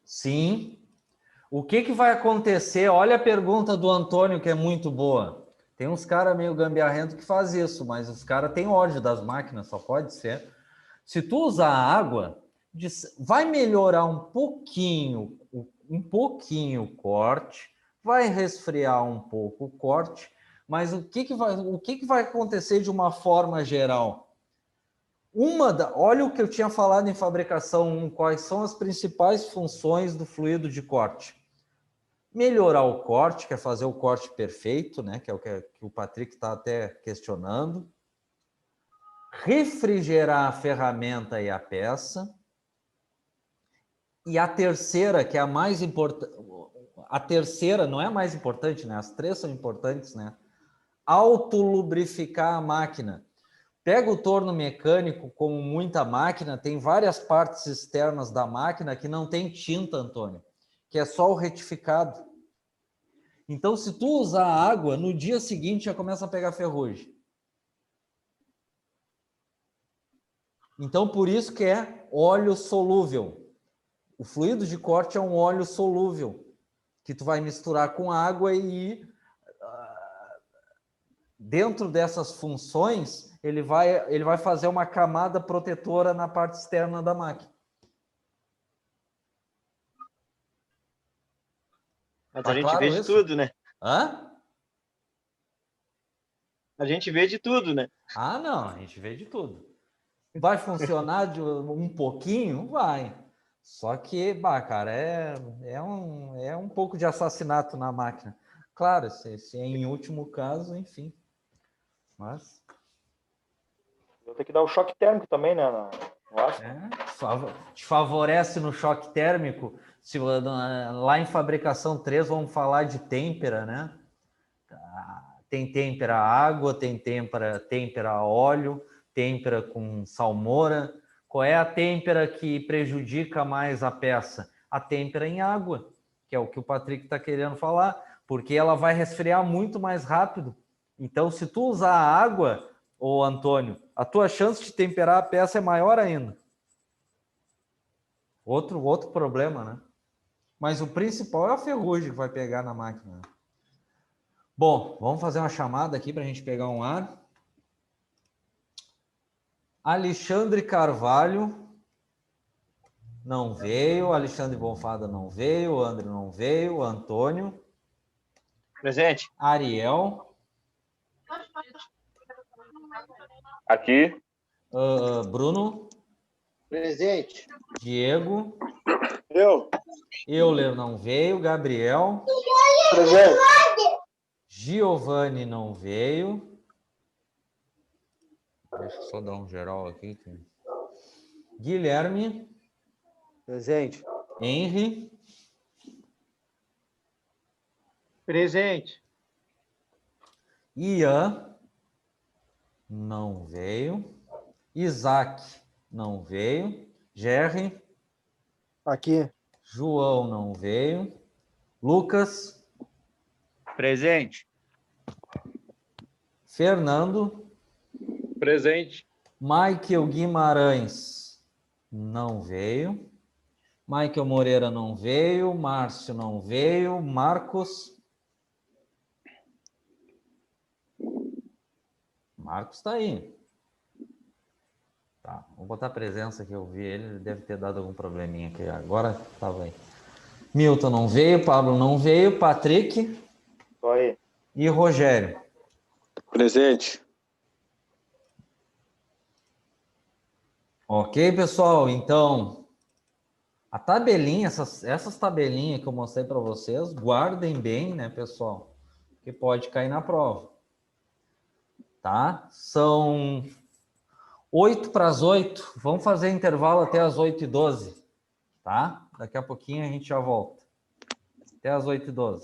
Sim. O que vai acontecer? Olha a pergunta do Antônio, que é muito boa. Tem uns caras meio gambiarrento que faz isso, mas os caras têm ódio das máquinas, só pode ser. Se tu usar água, vai melhorar um pouquinho o corte, vai resfriar um pouco o corte, mas o que vai acontecer de uma forma geral? Olha o que eu tinha falado em fabricação 1, quais são as principais funções do fluido de corte. Melhorar o corte, que é fazer o corte perfeito, né? Que é o que o Patrick está até questionando. Refrigerar a ferramenta e a peça. E a terceira, que é a mais importante, a terceira não é a mais importante, né? As três são importantes, né? Autolubrificar a máquina. Pega o torno mecânico, como muita máquina, tem várias partes externas da máquina que não tem tinta, Antônio, que é só o retificado. Então, se tu usar água, no dia seguinte já começa a pegar ferrugem. Então, por isso que é óleo solúvel. O fluido de corte é um óleo solúvel, que tu vai misturar com água e dentro dessas funções, ele vai fazer uma camada protetora na parte externa da máquina.
Mas
Tá
a gente
claro
vê de
isso?
tudo, né?
Hã?
A gente vê de tudo, né?
Ah, não, a gente vê de tudo. Vai funcionar de um pouquinho? Vai. Só que, cara, é um pouco de assassinato na máquina. Claro, se é em último caso, enfim. Mas...
Vou ter que dar o choque térmico também, né?
Te favorece no choque térmico. Se lá em fabricação 3 vamos falar de têmpera, né? Tem têmpera água, tem têmpera óleo, têmpera com salmoura. Qual é a têmpera que prejudica mais a peça? A têmpera em água, que é o que o Patrick está querendo falar, porque ela vai resfriar muito mais rápido. Então, se tu usar a água, ô Antônio, a tua chance de temperar a peça é maior ainda. Outro problema, né? Mas o principal é a ferrugem que vai pegar na máquina. Né? Bom, vamos fazer uma chamada aqui para a gente pegar um ar. Alexandre Carvalho não veio, Alexandre Bonfada não veio, André não veio, Antônio.
Presente.
Ariel.
Aqui.
Bruno.
Presente.
Diego.
Eu.
Euler não veio, Gabriel.
Presente.
Giovanni não veio. Deixa eu só dar um geral aqui. Guilherme.
Presente.
Henry.
Presente.
Ian não veio. Isaac não veio. Jerry.
Aqui.
João não veio. Lucas.
Presente.
Fernando.
Presente.
Michael Guimarães não veio. Michael Moreira não veio. Márcio não veio. Marcos. Marcos está aí. Tá, vou botar a presença que eu vi ele deve ter dado algum probleminha aqui. Agora estava aí. Milton não veio, Pablo não veio, Patrick.
Tô aí.
E Rogério.
Presente.
Ok, pessoal? Então, a tabelinha, essas tabelinhas que eu mostrei para vocês, guardem bem, né, pessoal? Que pode cair na prova. Tá? São 8 para as 8. Vamos fazer intervalo até as 8h12. Tá? Daqui a pouquinho a gente já volta. Até as 8h12.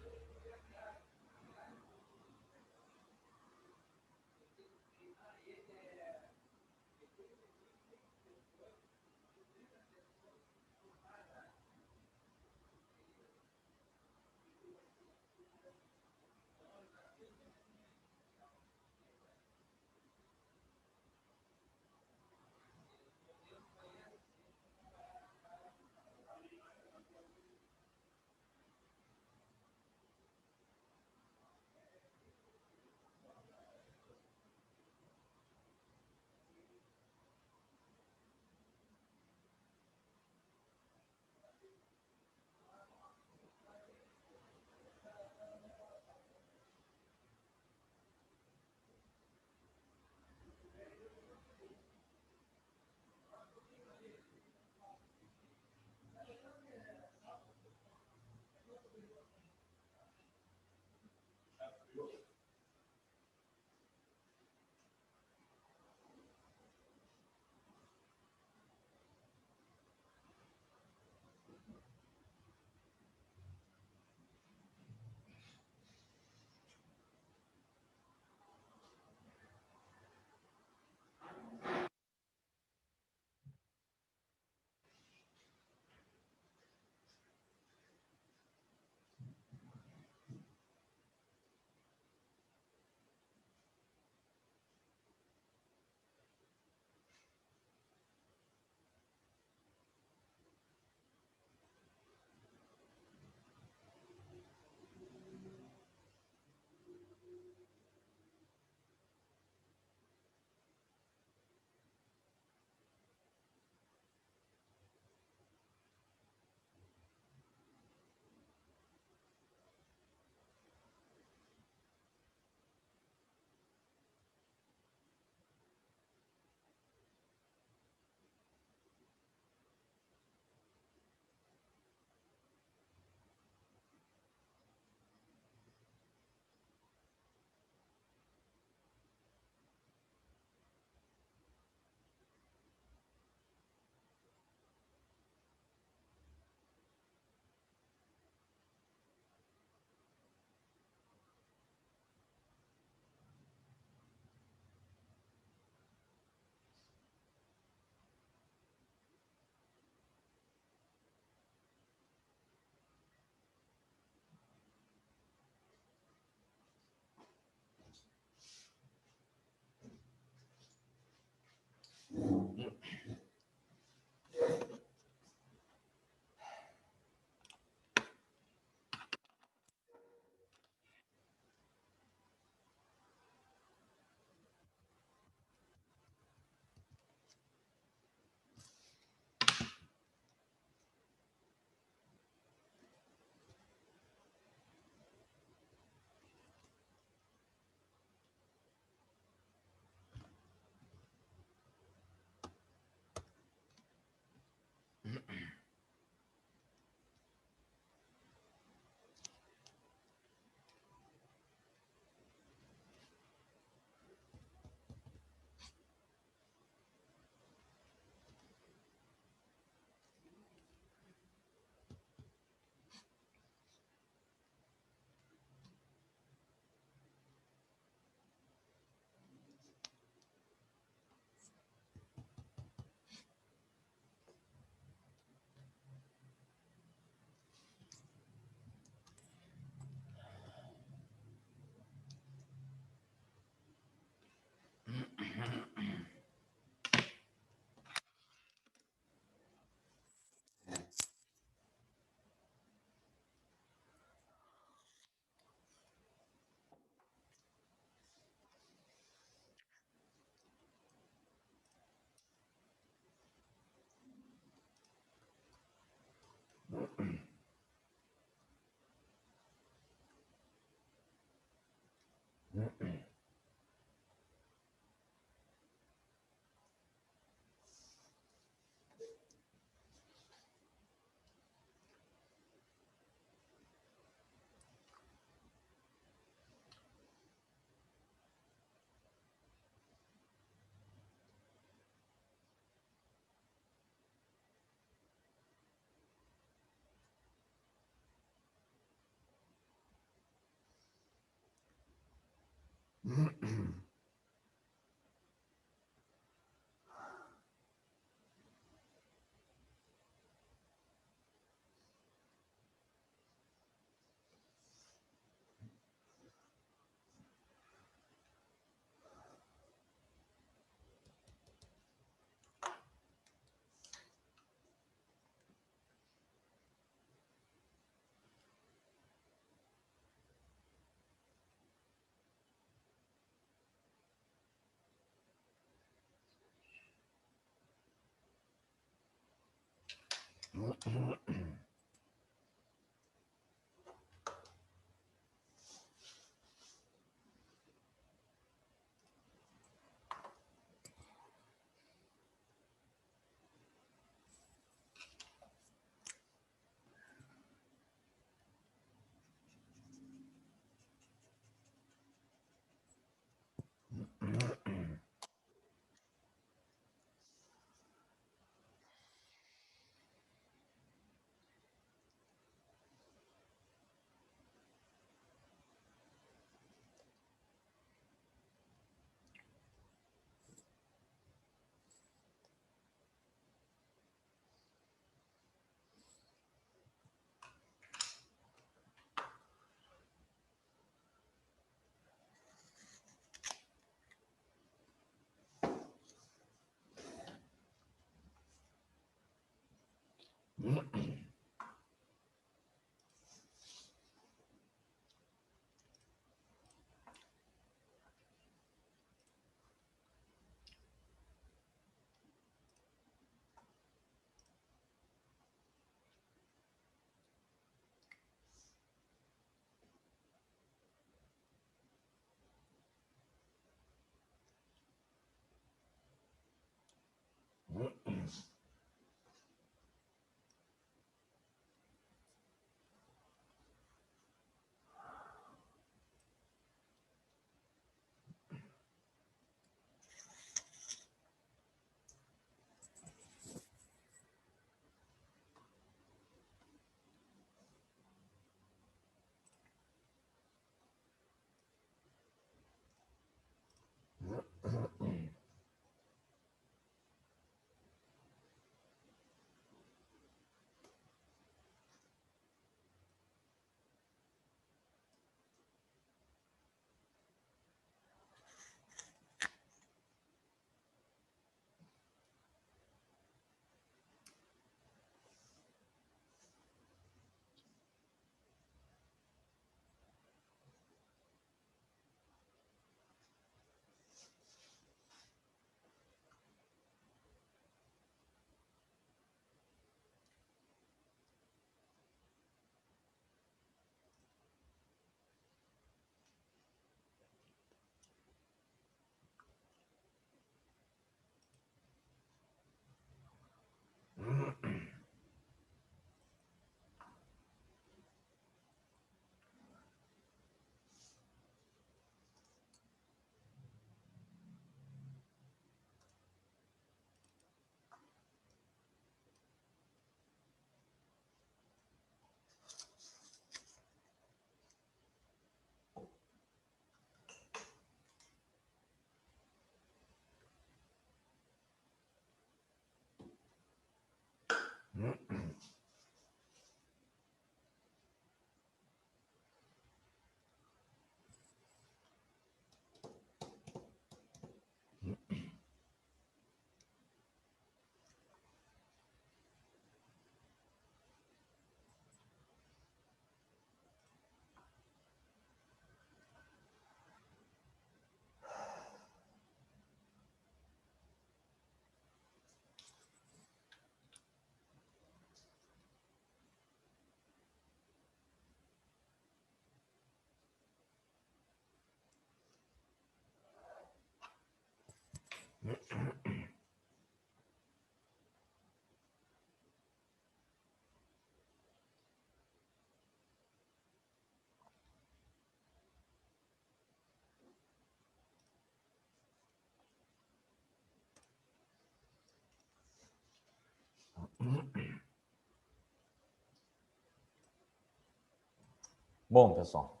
Bom, pessoal,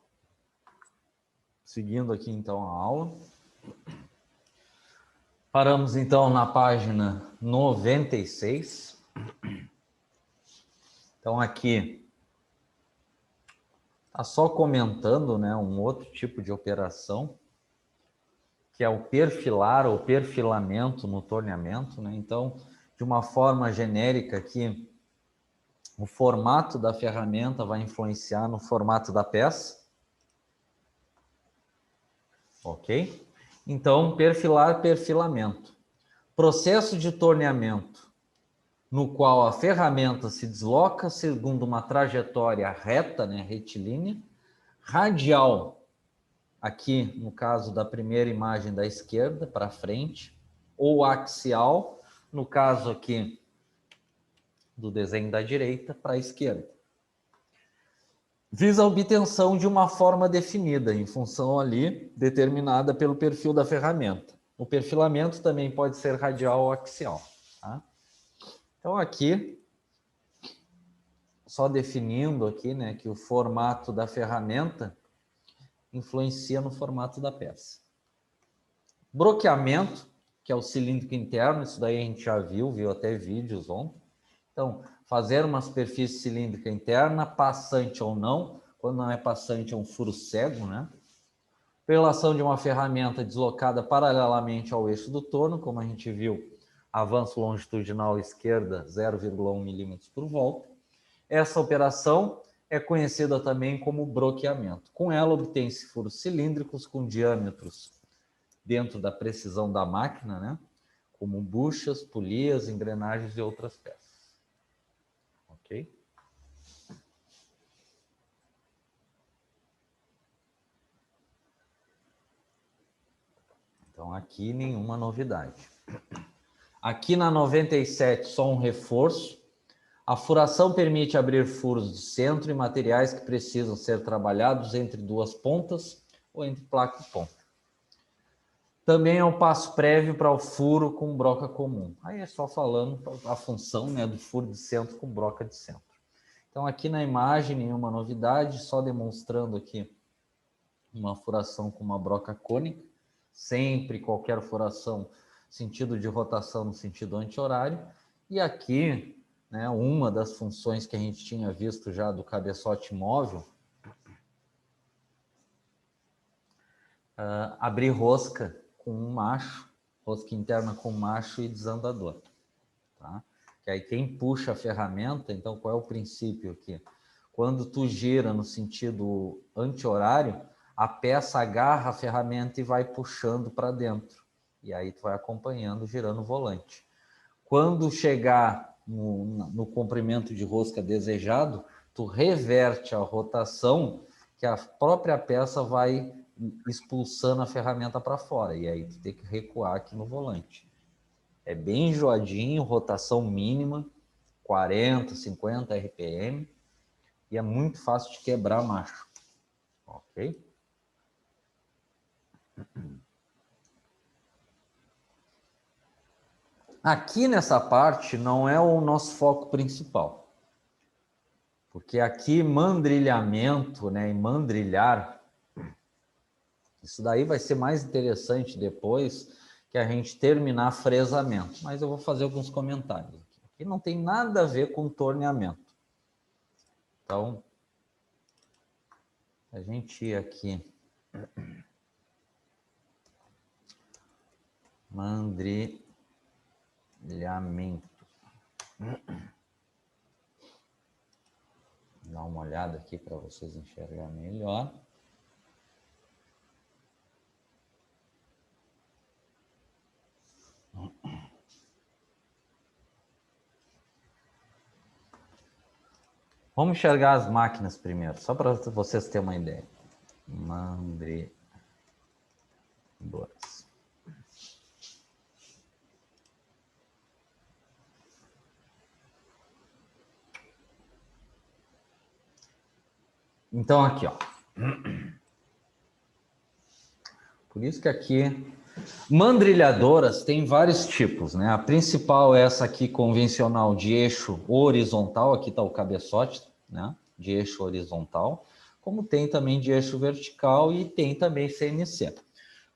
Seguindo aqui, então, a aula. Paramos, então, na página 96. Então, aqui, está só comentando, né, um outro tipo de operação, que é o perfilar ou perfilamento no torneamento, né? Então, de uma forma genérica aqui, o formato da ferramenta vai influenciar no formato da peça. Ok? Então, perfilar, perfilamento. Processo de torneamento, no qual a ferramenta se desloca segundo uma trajetória reta, né, retilínea, radial, aqui no caso da primeira imagem da esquerda, para frente, ou axial, no caso aqui do desenho da direita, para a esquerda. Visa a obtenção de uma forma definida, em função ali, determinada pelo perfil da ferramenta. O perfilamento também pode ser radial ou axial. Tá? Então, aqui, só definindo aqui, né, que o formato da ferramenta influencia no formato da peça. Broqueamento, que é o cilíndrico interno, isso daí a gente já viu até vídeos ontem. Então, fazer uma superfície cilíndrica interna, passante ou não, quando não é passante é um furo cego, né? Relação de uma ferramenta deslocada paralelamente ao eixo do torno, como a gente viu, avanço longitudinal esquerda 0,1 milímetros por volta. Essa operação é conhecida também como broqueamento. Com ela obtém-se furos cilíndricos com diâmetros dentro da precisão da máquina, né? Como buchas, polias, engrenagens e outras peças. Ok? Então, aqui nenhuma novidade. Aqui na 97, só um reforço. A furação permite abrir furos de centro e materiais que precisam ser trabalhados entre duas pontas ou entre placa e ponta. Também é um passo prévio para o furo com broca comum. Aí é só falando a função, né, do furo de centro com broca de centro. Então, aqui na imagem, nenhuma novidade, só demonstrando aqui uma furação com uma broca cônica. Sempre qualquer furação, sentido de rotação no sentido anti-horário. E aqui, né, uma das funções que a gente tinha visto já do cabeçote móvel, abrir rosca com um macho, rosca interna com macho e desandador. Tá? Que aí quem puxa a ferramenta, então qual é o princípio aqui? Quando tu gira no sentido anti-horário, a peça agarra a ferramenta e vai puxando para dentro. E aí tu vai acompanhando, girando o volante. Quando chegar no comprimento de rosca desejado, tu reverte a rotação, que a própria peça vai expulsando a ferramenta para fora. E aí tu tem que recuar aqui no volante. É bem enjoadinho, rotação mínima, 40, 50 RPM. E é muito fácil de quebrar macho. Ok? Aqui nessa parte não é o nosso foco principal. Porque aqui mandrilhamento, né, e mandrilhar, isso daí vai ser mais interessante depois que a gente terminar fresamento. Mas eu vou fazer alguns comentários aqui. Aqui não tem nada a ver com torneamento. Então, a gente ir aqui. Mandrilhamento. Dá uma olhada aqui para vocês enxergarem melhor. Vamos enxergar as máquinas primeiro, só para vocês terem uma ideia. Mandriladoras. Então, aqui, ó. Por isso que aqui, mandrilhadoras tem vários tipos, né? A principal é essa aqui, convencional, de eixo horizontal. Aqui está o cabeçote, né? De eixo horizontal, como tem também de eixo vertical e tem também CNC.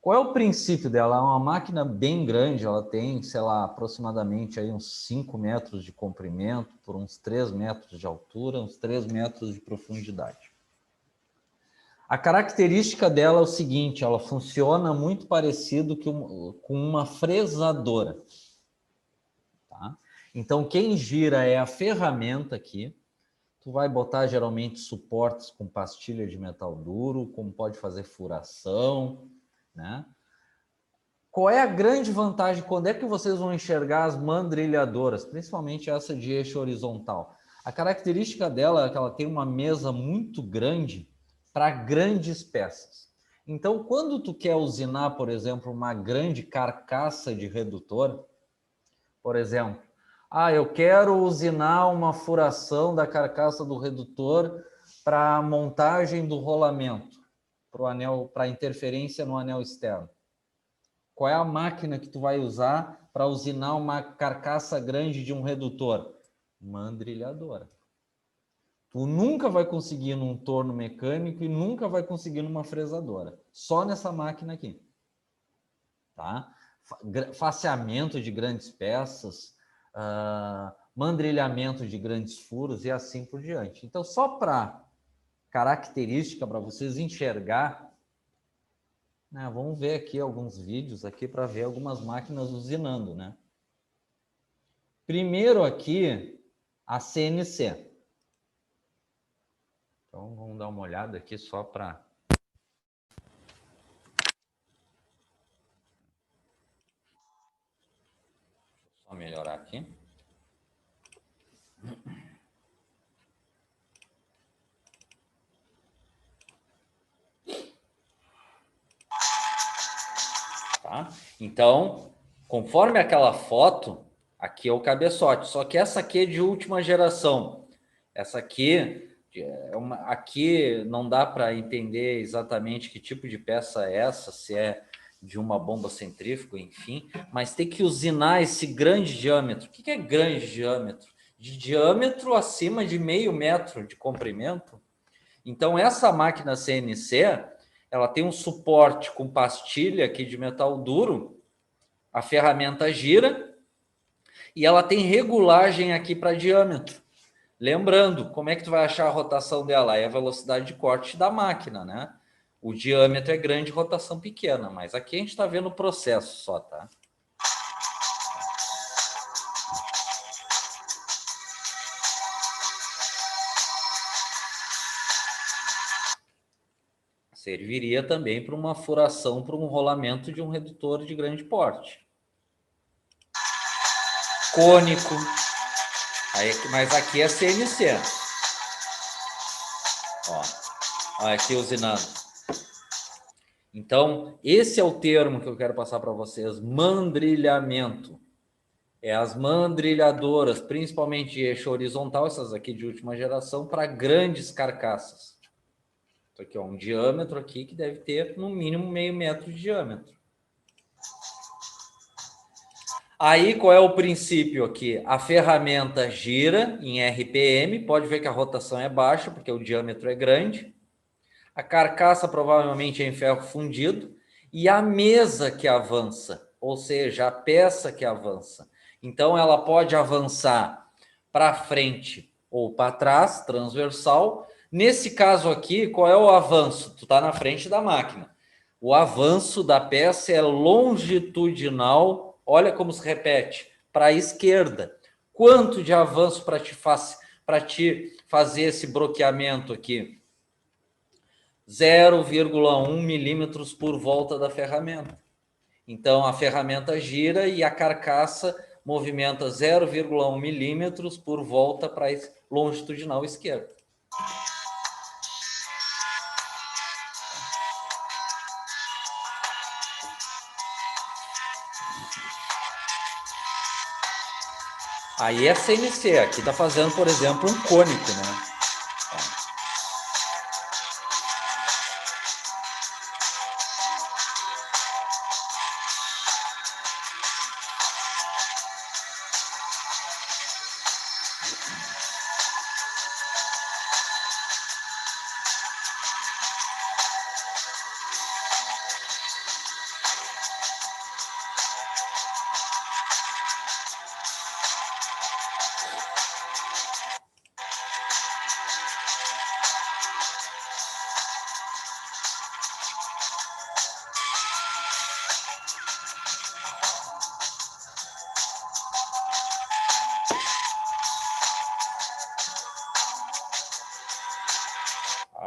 Qual é o princípio dela? É uma máquina bem grande, ela tem, sei lá, aproximadamente aí uns 5 metros de comprimento, por uns 3 metros de altura, uns 3 metros de profundidade. A característica dela é o seguinte, ela funciona muito parecido com uma fresadora. Tá? Então, quem gira é a ferramenta aqui. Tu vai botar geralmente suportes com pastilha de metal duro, como pode fazer furação, né? Qual é a grande vantagem? Quando é que vocês vão enxergar as mandrilhadoras, principalmente essa de eixo horizontal? A característica dela é que ela tem uma mesa muito grande para grandes peças. Então, quando tu quer usinar, por exemplo, uma grande carcaça de redutor, por exemplo, eu quero usinar uma furação da carcaça do redutor para a montagem do rolamento, para o anel, para interferência no anel externo. Qual é a máquina que tu vai usar para usinar uma carcaça grande de um redutor? Mandrilhadora. Tu nunca vai conseguir num torno mecânico e nunca vai conseguir numa fresadora. Só nessa máquina aqui. Tá? Faceamento de grandes peças, mandrilhamento de grandes furos e assim por diante. Então, só para característica, para vocês enxergar, né, vamos ver aqui alguns vídeos aqui para ver algumas máquinas usinando, né? Primeiro aqui, a CNC. Então, vamos dar uma olhada aqui só para... Só melhorar aqui. Tá? Então, conforme aquela foto, aqui é o cabeçote. Só que essa aqui é de última geração. Essa aqui... aqui não dá para entender exatamente que tipo de peça é essa, se é de uma bomba centrífuga, enfim, mas tem que usinar esse grande diâmetro. O que é grande diâmetro? De diâmetro acima de 0,5 metro de comprimento. Então, essa máquina CNC, ela tem um suporte com pastilha aqui de metal duro, a ferramenta gira e ela tem regulagem aqui para diâmetro. Lembrando, como é que tu vai achar a rotação dela? É a velocidade de corte da máquina, né? O diâmetro é grande, rotação pequena, mas aqui a gente está vendo o processo só, tá? Serviria também para uma furação, para um rolamento de um redutor de grande porte. Cônico. Mas aqui é CNC. Ó, aqui usinando. Então, esse é o termo que eu quero passar para vocês, mandrilhamento. É as mandrilhadoras, principalmente de eixo horizontal, essas aqui de última geração, para grandes carcaças. Isso aqui, ó, um diâmetro aqui que deve ter no mínimo 0,5 metro de diâmetro. Aí, qual é o princípio aqui? A ferramenta gira em RPM, pode ver que a rotação é baixa, porque o diâmetro é grande. A carcaça provavelmente é em ferro fundido. E a mesa que avança, ou seja, a peça que avança. Então, ela pode avançar para frente ou para trás, transversal. Nesse caso aqui, qual é o avanço? Tu está na frente da máquina. O avanço da peça é longitudinal. Olha como se repete, para a esquerda. Quanto de avanço para te fazer esse bloqueamento aqui? 0,1 milímetros por volta da ferramenta. Então, a ferramenta gira e a carcaça movimenta 0,1 milímetros por volta para a longitudinal esquerda. Aí é CNC, aqui está fazendo, por exemplo, um cônico, né?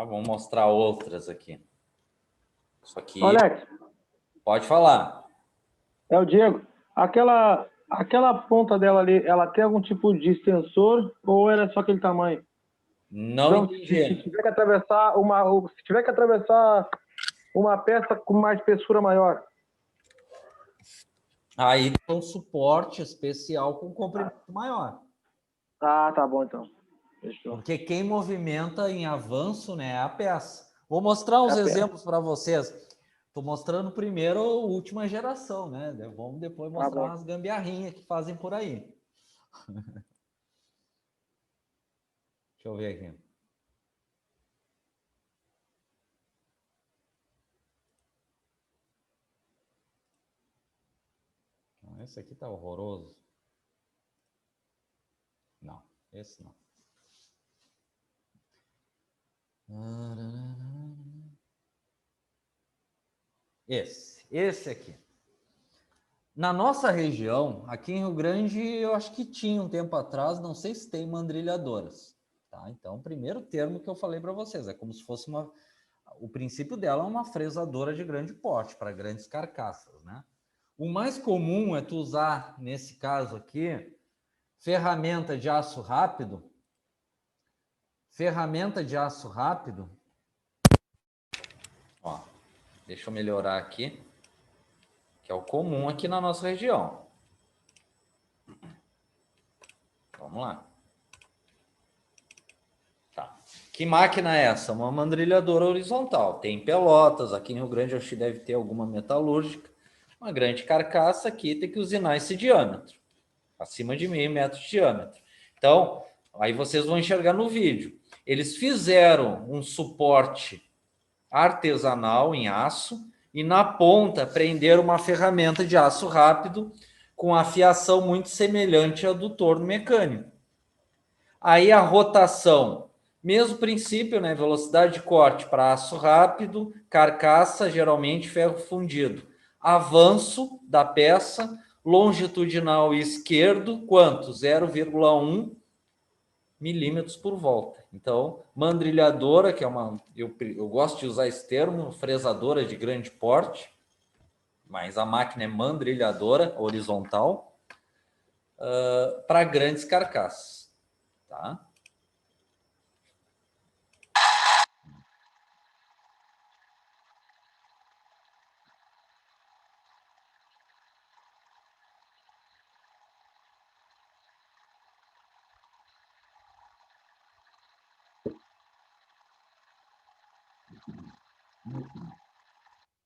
Tá? Vamos mostrar outras aqui. Isso aqui.
Alex,
Pode falar.
é o Diego. Aquela ponta dela ali, ela tem algum tipo de extensor ou era só aquele tamanho?
Não
Então, se
entendi.
tiver que atravessar se tiver que atravessar uma peça com uma espessura maior.
Aí tem um suporte especial com comprimento maior.
Ah, tá bom então. Fechou.
Porque quem movimenta em avanço, né, é a peça. Vou mostrar uns exemplos para vocês. Estou mostrando primeiro a última geração, né? Vamos depois mostrar umas gambiarrinhas que fazem por aí. Deixa eu ver aqui. Esse aqui tá horroroso. Não, esse não. Esse aqui. Na nossa região, aqui em Rio Grande, eu acho que tinha um tempo atrás, não sei se tem mandrilhadoras. Tá? Então, o primeiro termo que eu falei para vocês é como se fosse uma. O princípio dela é uma fresadora de grande porte, para grandes carcaças, né? O mais comum é tu usar, nesse caso aqui, ferramenta de aço rápido. Ferramenta de aço rápido. Ó, deixa eu melhorar aqui, que é o comum aqui na nossa região. Vamos lá. Tá. Que máquina é essa? Uma mandrilhadora horizontal. Tem Pelotas, aqui em Rio Grande acho que deve ter alguma metalúrgica. Uma grande carcaça aqui tem que usinar esse diâmetro. Acima de 0,5 metro de diâmetro. Então, aí vocês vão enxergar no vídeo. Eles fizeram um suporte artesanal em aço e na ponta prenderam uma ferramenta de aço rápido com afiação muito semelhante à do torno mecânico. Aí a rotação, mesmo princípio, né? Velocidade de corte para aço rápido, carcaça, geralmente ferro fundido. Avanço da peça, longitudinal esquerdo, quanto? 0,1 milímetros por volta. Então, mandrilhadora, que é uma... Eu gosto de usar esse termo, fresadora de grande porte, mas a máquina é mandrilhadora horizontal para grandes carcaças. Tá?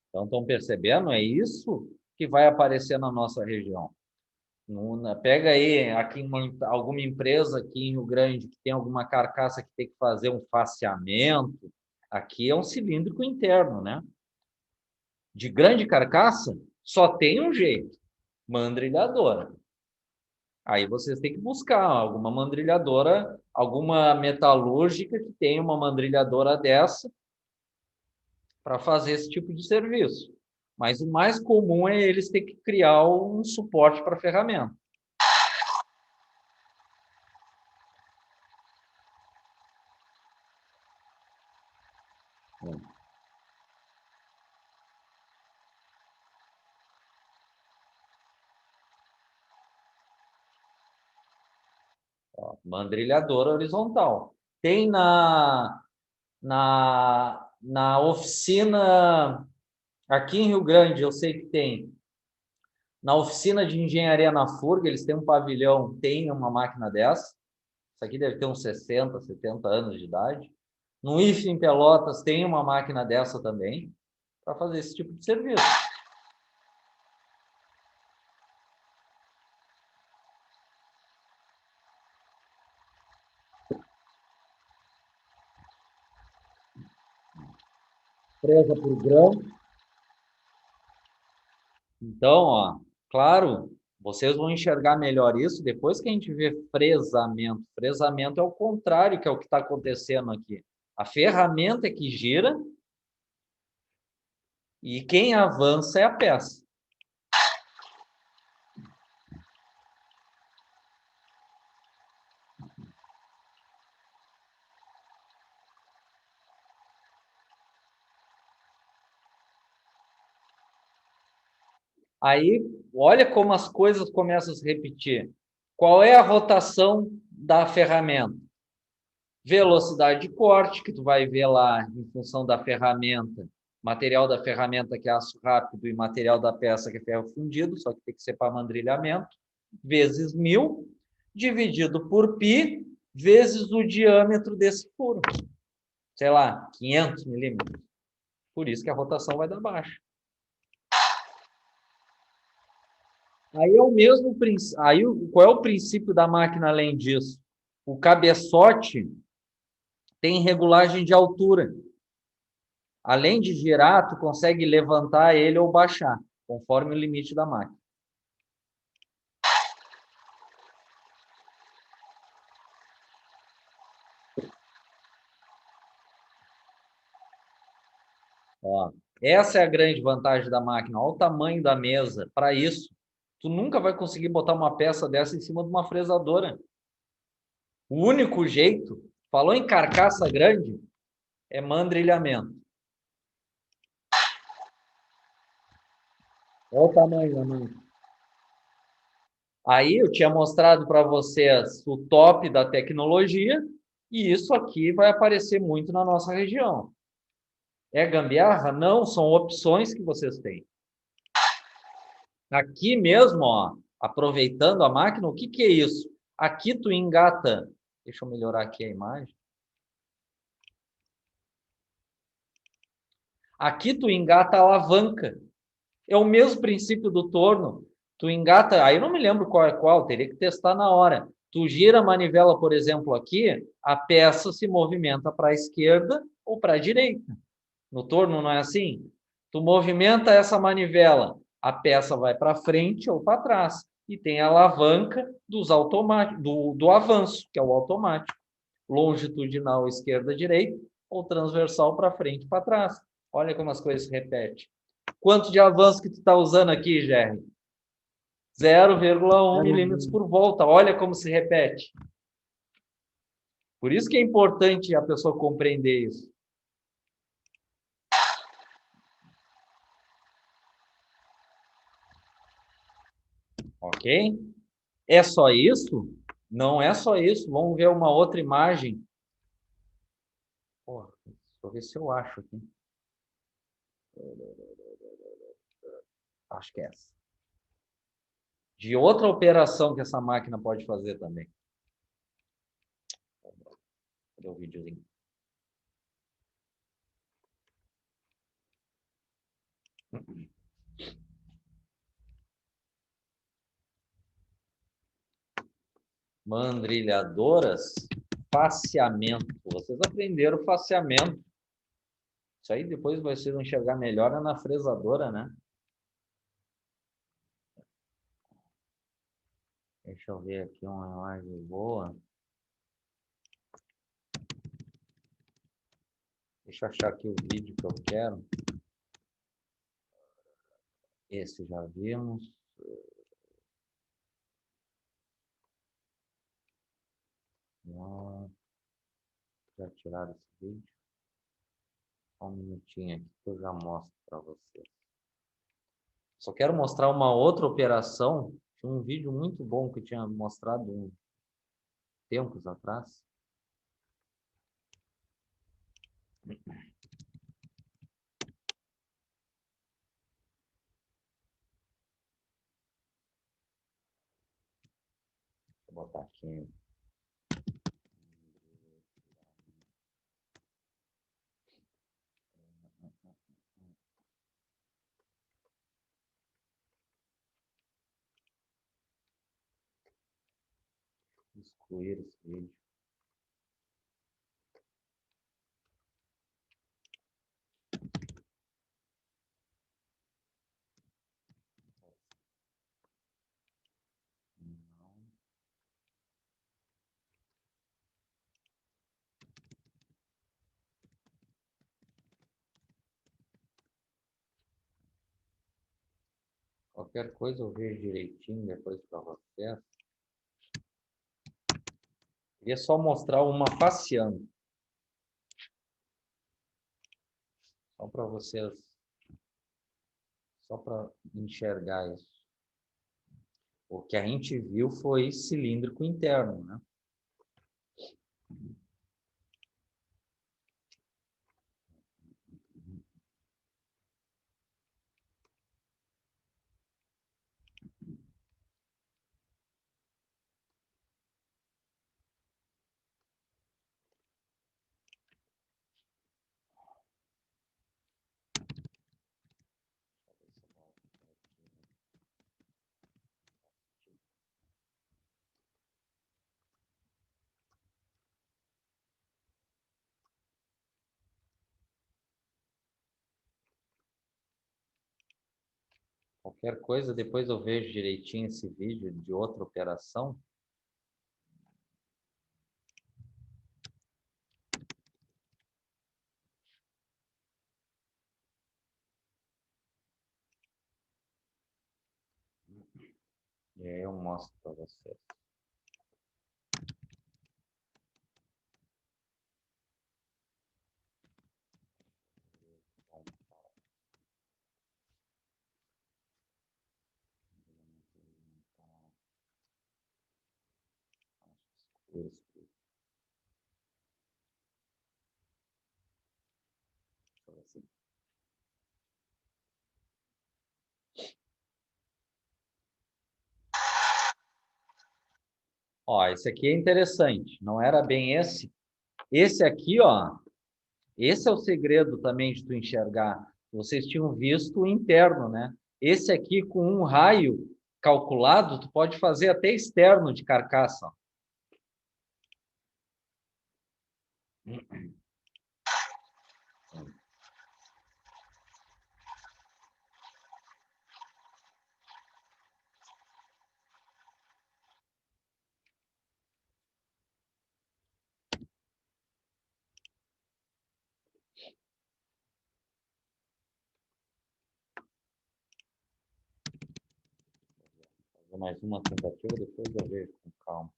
Então, estão percebendo? É isso que vai aparecer na nossa região. Pega aí aqui alguma empresa aqui em Rio Grande que tem alguma carcaça que tem que fazer um faceamento. Aqui é um cilíndrico interno, né? De grande carcaça, só tem um jeito: mandrilhadora. Aí vocês têm que buscar alguma mandrilhadora, alguma metalúrgica que tenha uma mandrilhadora dessa para fazer esse tipo de serviço. Mas o mais comum é eles terem que criar um suporte para a ferramenta. Ó, mandrilhadora horizontal. Tem na oficina, aqui em Rio Grande, eu sei que tem. Na oficina de engenharia na FURG, eles têm um pavilhão, tem uma máquina dessa. Isso aqui deve ter uns 60, 70 anos de idade. No IF em Pelotas tem uma máquina dessa também, para fazer esse tipo de serviço. Presa por grão. Então, ó, claro, vocês vão enxergar melhor isso depois que a gente vê fresamento. Fresamento é o contrário, que é o que está acontecendo aqui. A ferramenta é que gira e quem avança é a peça. Aí, olha como as coisas começam a se repetir. Qual é a rotação da ferramenta? Velocidade de corte, que tu vai ver lá em função da ferramenta, material da ferramenta, que é aço rápido, e material da peça, que é ferro fundido, só que tem que ser para mandrilhamento, vezes 1000, dividido por π, vezes o diâmetro desse furo. Sei lá, 500 milímetros. Por isso que a rotação vai dar baixa. Aí é o mesmo princípio. Aí qual é o princípio da máquina além disso? O cabeçote tem regulagem de altura. Além de girar, tu consegue levantar ele ou baixar, conforme o limite da máquina. Ó, essa é a grande vantagem da máquina. Olha o tamanho da mesa. Para isso, tu nunca vai conseguir botar uma peça dessa em cima de uma fresadora. O único jeito, falou em carcaça grande, é mandrilhamento. Olha o tamanho da máquina. Aí eu tinha mostrado para vocês o top da tecnologia, e isso aqui vai aparecer muito na nossa região. É gambiarra? Não, são opções que vocês têm. Aqui mesmo, ó, aproveitando a máquina, o que que é isso? Aqui tu engata, deixa eu melhorar aqui a imagem. Aqui tu engata a alavanca. É o mesmo princípio do torno. Tu engata, aí eu não me lembro qual é qual, teria que testar na hora. Tu gira a manivela, por exemplo, aqui, a peça se movimenta para a esquerda ou para a direita. No torno não é assim? Tu movimenta essa manivela, a peça vai para frente ou para trás. E tem a alavanca do avanço, que é o automático. Longitudinal esquerda-direita ou transversal para frente e para trás. Olha como as coisas se repetem. Quanto de avanço que tu está usando aqui, Jerry? 0,1 milímetros por volta. Olha como se repete. Por isso que é importante a pessoa compreender isso. Ok? É só isso? Não é só isso. Vamos ver uma outra imagem. Porra, deixa eu ver se eu acho aqui. Acho que é essa. De outra operação que essa máquina pode fazer também. Cadê o videozinho? Mandrilhadoras, faceamento. Vocês aprenderam faceamento. Isso aí depois vocês vão enxergar melhor é na fresadora, né? Deixa eu ver aqui uma imagem boa. Deixa eu achar aqui o vídeo que eu quero. Esse já vimos. Já tiraram esse vídeo? Só um minutinho aqui que eu já mostro para vocês. Só quero mostrar uma outra operação. Tinha um vídeo muito bom que eu tinha mostrado tempos atrás. Vou botar aqui. Excluir esse vídeo. Não. Qualquer coisa eu vejo direitinho depois para vocês. Queria só mostrar uma faceando. Só para vocês Só para enxergar isso. O que a gente viu foi cilíndrico interno, né? Qualquer coisa, depois eu vejo direitinho esse vídeo de outra operação. E aí eu mostro para vocês. Ó, esse aqui é interessante. Não era bem esse. Esse aqui, ó. Esse é o segredo também de tu enxergar. Vocês tinham visto o interno, né? Esse aqui, com um raio calculado, tu pode fazer até externo de carcaça. Vou fazer mais uma tentativa, depois eu vejo com calma.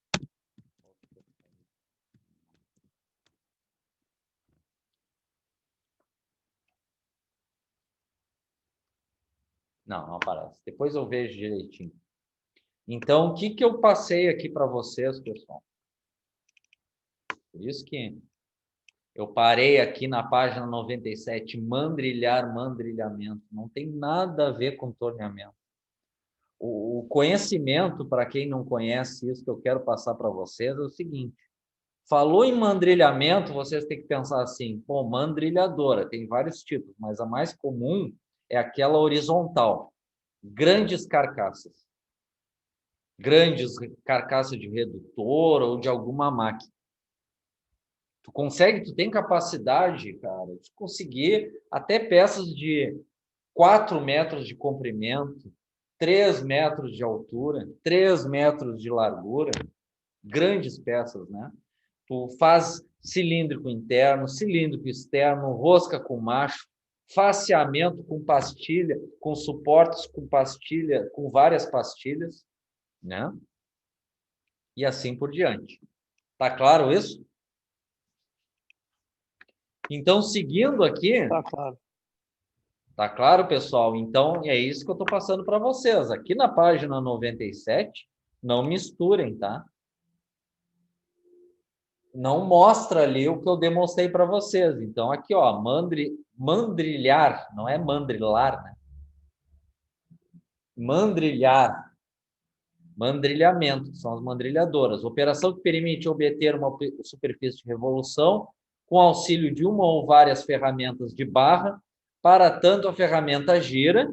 Não, não aparece. Depois eu vejo direitinho. Então, o que que eu passei aqui para vocês, pessoal? Por isso que eu parei aqui na página 97, mandrilhar, mandrilhamento. Não tem nada a ver com torneamento. O conhecimento, para quem não conhece isso que eu quero passar para vocês, é o seguinte. Falou em mandrilhamento, vocês têm que pensar assim, pô, mandrilhadora, tem vários tipos, mas a mais comum é aquela horizontal. Grandes carcaças. Grandes carcaças de redutor ou de alguma máquina. Tu consegue, tu tem capacidade, cara, de conseguir até peças de 4 metros de comprimento, 3 metros de altura, 3 metros de largura, grandes peças, né? Tu faz cilíndrico interno, cilíndrico externo, rosca com macho, faceamento com pastilha, com suportes com pastilha, com várias pastilhas, né? E assim por diante. Tá claro isso? Então, seguindo aqui...
Tá claro.
Tá claro, pessoal? Então, é isso que eu estou passando para vocês. Aqui na página 97, não misturem, tá? Não mostra ali o que eu demonstrei para vocês. Então, aqui, ó, mandrilhar, não é mandrilar, né? Mandrilhar. Mandrilhamento, que são as mandrilhadoras. Operação que permite obter uma superfície de revolução com auxílio de uma ou várias ferramentas de barra. Para tanto, a ferramenta gira,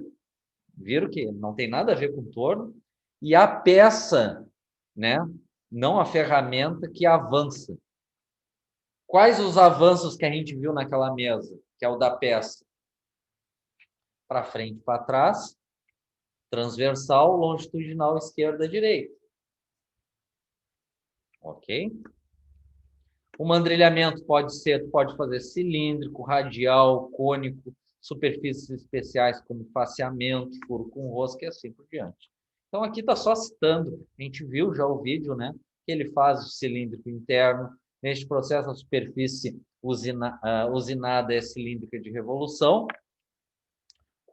viram que não tem nada a ver com torno, e a peça, né? Não a ferramenta que avança. Quais os avanços que a gente viu naquela mesa? Que é o da peça. Para frente, para trás, transversal, longitudinal, esquerda, direita. Ok? O mandrilhamento pode fazer cilíndrico, radial, cônico, superfícies especiais como faceamento, furo com rosca e assim por diante. Então, aqui está só citando, a gente viu já o vídeo, né? Que ele faz o cilíndrico interno. Neste processo, a superfície usinada é cilíndrica de revolução,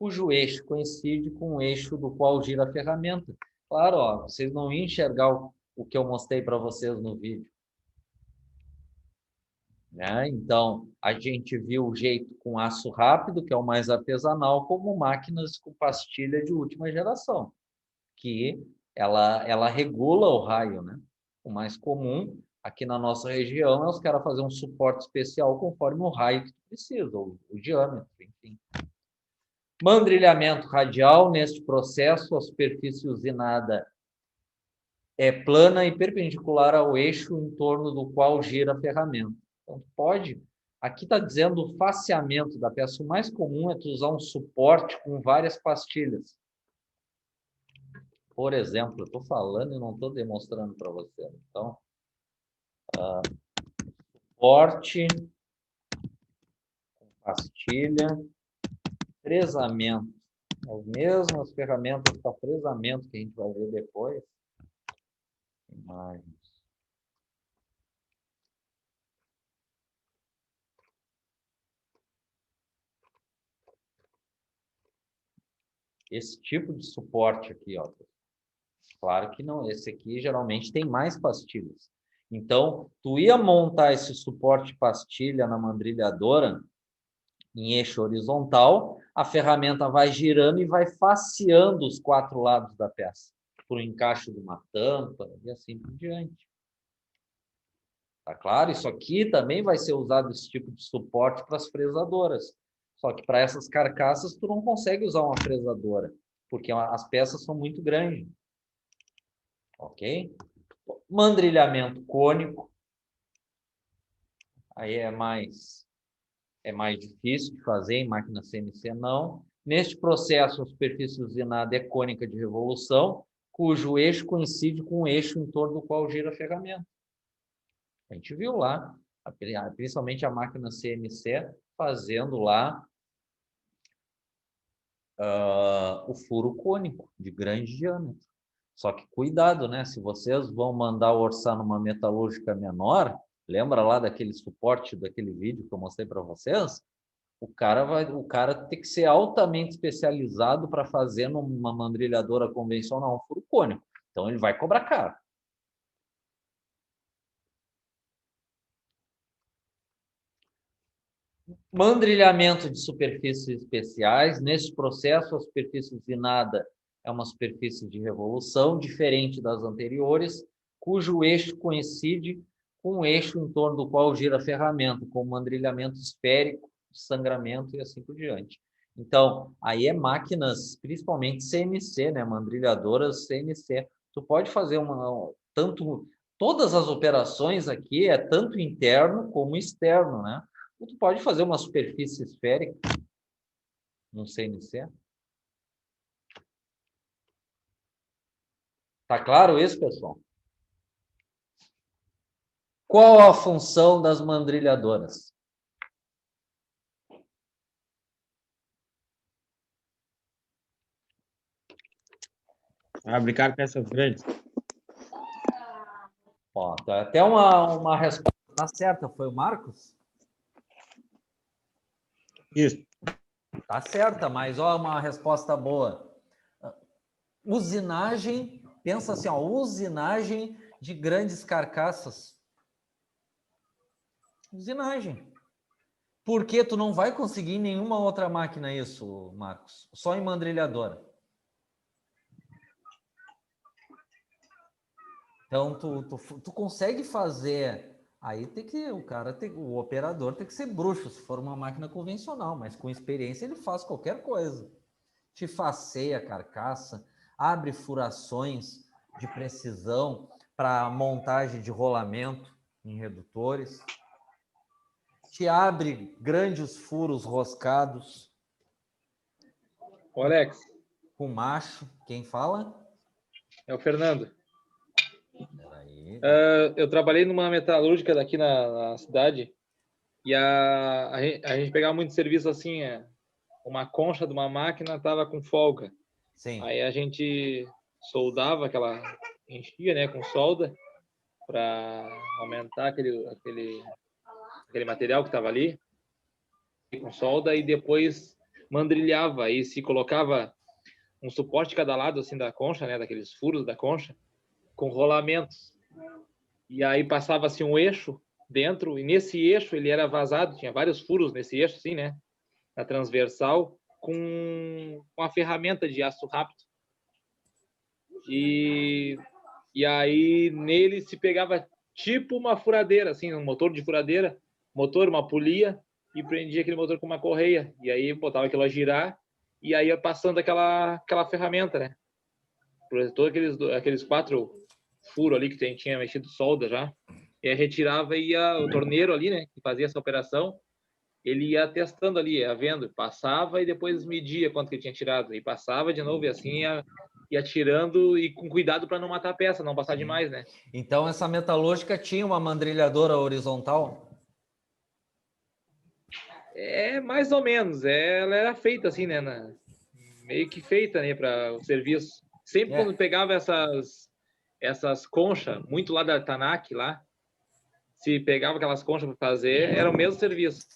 cujo eixo coincide com o eixo do qual gira a ferramenta. Claro, ó, vocês não iam enxergar o que eu mostrei para vocês no vídeo. Né? Então, a gente viu o jeito com aço rápido, que é o mais artesanal, como máquinas com pastilha de última geração, que ela regula o raio, né? O mais comum aqui na nossa região é os caras fazerem um suporte especial conforme o raio que tu precisa, ou o diâmetro, enfim. Mandrilhamento radial, neste processo, a superfície usinada é plana e perpendicular ao eixo em torno do qual gira a ferramenta. Então, pode... Aqui está dizendo o faceamento da peça. O mais comum é tu usar um suporte com várias pastilhas. Por exemplo, eu estou falando e não estou demonstrando para você. Então, suporte, pastilha, fresamento. As mesmas ferramentas para fresamento que a gente vai ver depois. Imagens. Esse tipo de suporte aqui, ó. Claro que não, esse aqui geralmente tem mais pastilhas. Então, tu ia montar esse suporte pastilha na mandrilhadora em eixo horizontal, a ferramenta vai girando e vai faceando os 4 lados da peça, por um encaixe de uma tampa e assim por diante. Tá claro? Isso aqui também vai ser usado, esse tipo de suporte, para as fresadoras. Só que para essas carcaças, tu não consegue usar uma fresadora, porque as peças são muito grandes. Ok? Mandrilhamento cônico. Aí é mais difícil de fazer em máquina CNC, não. Neste processo, a superfície usinada é cônica de revolução, cujo eixo coincide com o eixo em torno do qual gira a ferramenta. A gente viu lá, principalmente a máquina CNC, fazendo lá o furo cônico de grande diâmetro. Só que cuidado, né? Se vocês vão mandar orçar numa metalúrgica menor, lembra lá daquele suporte, daquele vídeo que eu mostrei para vocês? O cara tem que ser altamente especializado para fazer numa mandrilhadora convencional um furo cônico. Então ele vai cobrar caro. Mandrilhamento de superfícies especiais. Nesse processo, a superfície usinada é uma superfície de revolução, diferente das anteriores, cujo eixo coincide com o eixo em torno do qual gira a ferramenta, com mandrilhamento esférico, sangramento e assim por diante. Então, aí é máquinas, principalmente CNC, né? Mandrilhadoras CNC. Tu pode fazer todas as operações aqui é tanto interno como externo, né? Tu pode fazer uma superfície esférica no CNC. Tá claro isso, pessoal? Qual a função das mandrilhadoras?
Fabricar peças grandes.
Ó, tá até uma resposta. Tá certa, foi o Marcos?
Isso.
Tá certa, mas ó, uma resposta boa. Usinagem, pensa assim, ó, usinagem de grandes carcaças. Usinagem. Porque tu não vai conseguir em nenhuma outra máquina isso, Marcos. Só em mandrilhadora. Então, tu consegue fazer... Aí o operador tem que ser bruxo, se for uma máquina convencional, mas com experiência ele faz qualquer coisa. Te faceia a carcaça, abre furações de precisão para montagem de rolamento em redutores, te abre grandes furos roscados.
Ô, Alex.
Com macho, quem fala?
É o Fernando.
Peraí.
Eu trabalhei numa metalúrgica daqui na cidade e a gente pegava muito serviço assim, uma concha de uma máquina estava com folga.
Sim.
Aí a gente soldava enchia, né, com solda para aumentar aquele material que estava ali com solda e depois mandrilhava, aí se colocava um suporte de cada lado assim da concha, né, daqueles furos da concha, com rolamentos. E aí passava-se um eixo dentro, e nesse eixo ele era vazado, tinha vários furos nesse eixo, assim, né, na transversal, com a ferramenta de aço rápido. E aí nele se pegava tipo uma furadeira, assim, um motor de furadeira, motor, uma polia, e prendia aquele motor com uma correia. E aí botava aquilo a girar, e aí ia passando aquela ferramenta, né? Por todos aqueles 4 furos ali que tinha mexido solda já. E aí retirava e ia o torneiro ali, né? Que fazia essa operação, ele ia testando ali, ia vendo, passava e depois media quanto que ele tinha tirado. E passava de novo, e assim ia tirando e com cuidado para não matar a peça, não passar demais, né?
Então, essa metalúrgica tinha uma mandrilhadora horizontal?
É, mais ou menos. Ela era feita assim, né? Meio que feita, né, para o serviço. Sempre quando pegava essas conchas, muito lá da Tanak, lá, se pegava aquelas conchas para fazer, era o mesmo serviço.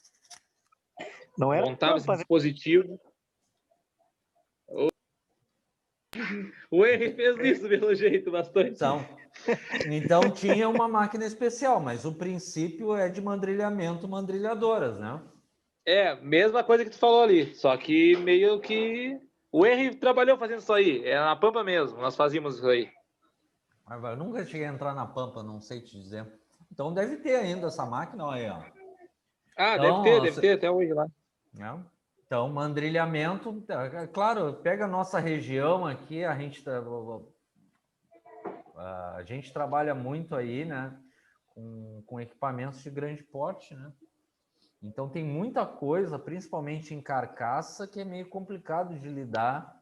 Não era
Montava esse
tampa, né?
dispositivo. O Henry fez isso, pelo jeito, bastante.
Então tinha uma máquina especial, mas o princípio é de mandrilhamento, mandrilhadoras, né?
É, mesma coisa que tu falou ali, só que meio que o Henry trabalhou fazendo isso aí, é na Pampa mesmo, nós fazíamos isso aí.
Mas eu nunca cheguei a entrar na Pampa, não sei te dizer. Então deve ter ainda essa máquina, olha aí, ó.
Ah,
Então,
deve ter até hoje lá.
Né? Então, mandrilhamento, claro, pega a nossa região aqui, a gente trabalha muito aí, né, com equipamentos de grande porte, né? Então tem muita coisa, principalmente em carcaça, que é meio complicado de lidar.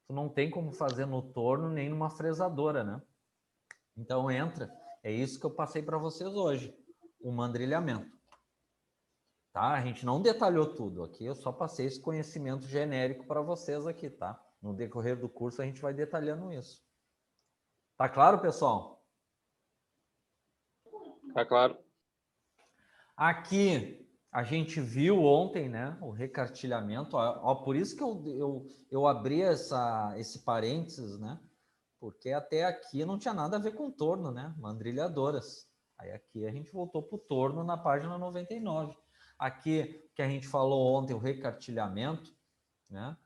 Tu não tem como fazer no torno nem numa fresadora, né? Então entra, é isso que eu passei para vocês hoje, o mandrilhamento. Tá? A gente não detalhou tudo aqui, eu só passei esse conhecimento genérico para vocês aqui, tá? No decorrer do curso a gente vai detalhando isso. Tá claro, pessoal?
Tá claro.
Aqui a gente viu ontem, né, o recartilhamento, ó, por isso que eu abri esse parênteses, né? Porque até aqui não tinha nada a ver com torno, né? Mandrilhadoras. Aí aqui a gente voltou para o torno na página 99. Aqui que a gente falou ontem, o recartilhamento, né?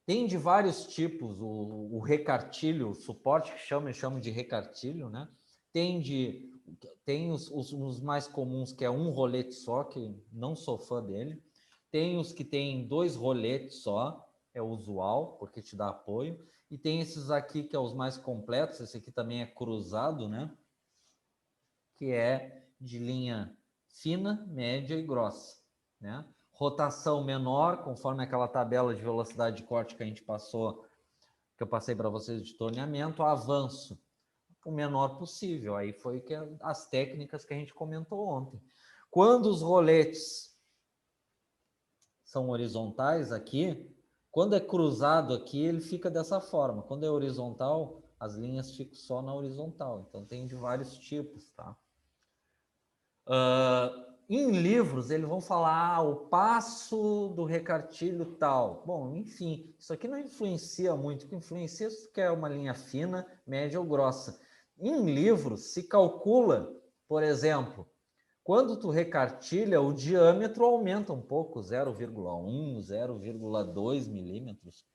Tem de vários tipos o recartilho, o suporte que chama de recartilho, né? Tem os mais comuns, que é um rolete só, que não sou fã dele. Tem os que tem 2 roletes só, é usual, porque te dá apoio. E tem esses aqui, que é os mais completos, esse aqui também é cruzado, né? Que é de linha fina, média e grossa, né? Rotação menor, conforme aquela tabela de velocidade de corte que a gente passou, que eu passei para vocês de torneamento, avanço o menor possível. Aí foi as técnicas que a gente comentou ontem. Quando os roletes são horizontais aqui, quando é cruzado aqui, ele fica dessa forma. Quando é horizontal, as linhas ficam só na horizontal. Então tem de vários tipos, tá? Em livros, eles vão falar o passo do recartilho tal. Bom, enfim, isso aqui não influencia muito. O que influencia é se quer uma linha fina, média ou grossa. Em livros, se calcula, por exemplo, quando tu recartilha, o diâmetro aumenta um pouco, 0,1, 0,2 milímetros.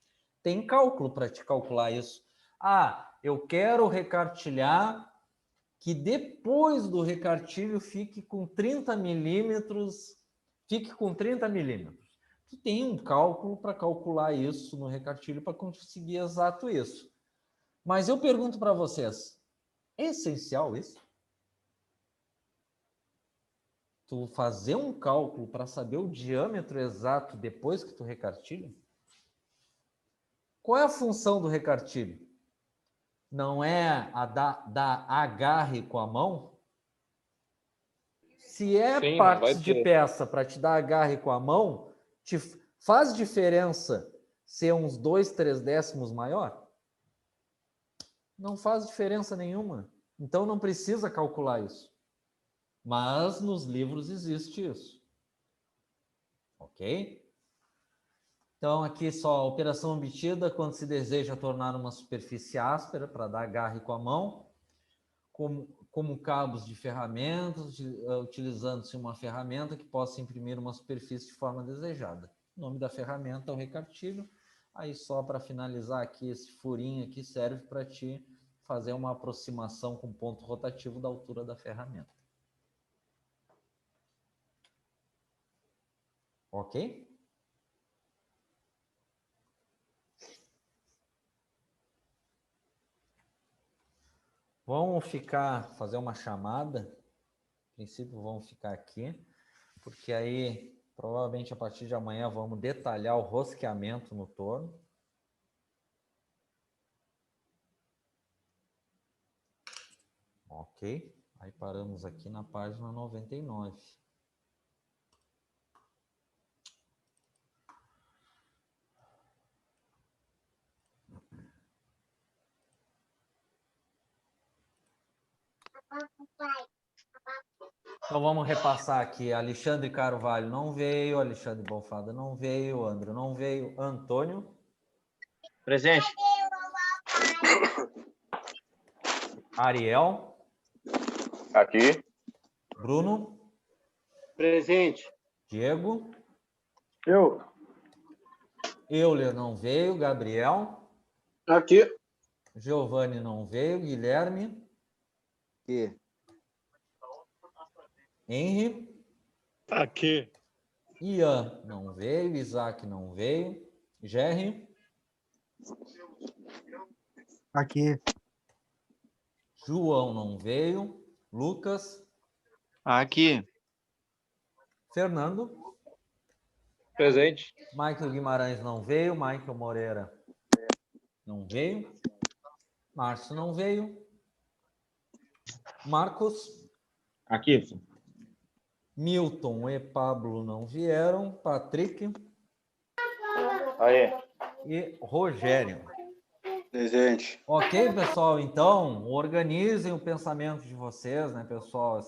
Tem cálculo para te calcular isso. Ah, eu quero recartilhar que depois do recartilho fique com 30 milímetros, Tu tem um cálculo para calcular isso no recartilho para conseguir exato isso. Mas eu pergunto para vocês, é essencial isso? Tu fazer um cálculo para saber o diâmetro exato depois que tu recartilha? Qual é a função do recartilho? Não é a dar agarre com a mão? Se é
Sim,
partes de peça para te dar agarre com a mão, te faz diferença ser uns 2, 3 décimos maior? Não faz diferença nenhuma. Então não precisa calcular isso. Mas nos livros existe isso. Ok? Então, aqui só operação obtida quando se deseja tornar uma superfície áspera para dar agarre com a mão, como cabos de ferramentas, utilizando-se uma ferramenta que possa imprimir uma superfície de forma desejada. O nome da ferramenta é o recartilho. Aí só para finalizar aqui, esse furinho aqui serve para ti fazer uma aproximação com ponto rotativo da altura da ferramenta. Ok? Vamos fazer uma chamada. A princípio, vamos ficar aqui, porque aí, provavelmente, a partir de amanhã, vamos detalhar o rosqueamento no torno. Ok. Aí paramos aqui na página 99. Então vamos repassar aqui. Alexandre Carvalho não veio, Alexandre Bonfada não veio, André não veio, Antônio.
Presente.
Ariel.
Aqui.
Bruno.
Presente.
Diego.
Eu.
Euler não veio, Gabriel.
Aqui.
Giovanni não veio, Guilherme.
Aqui.
Henry.
Aqui.
Ian não veio, Isaac não veio. Jerry.
Aqui.
João não veio. Lucas.
Aqui.
Fernando.
Presente.
Michael Guimarães não veio. Michael Moreira não veio. Márcio não veio. Marcos.
Aqui.
Milton e Pablo não vieram. Patrick.
Aí.
E Rogério.
Presente.
Ok, pessoal? Então, organizem o pensamento de vocês, né, pessoal?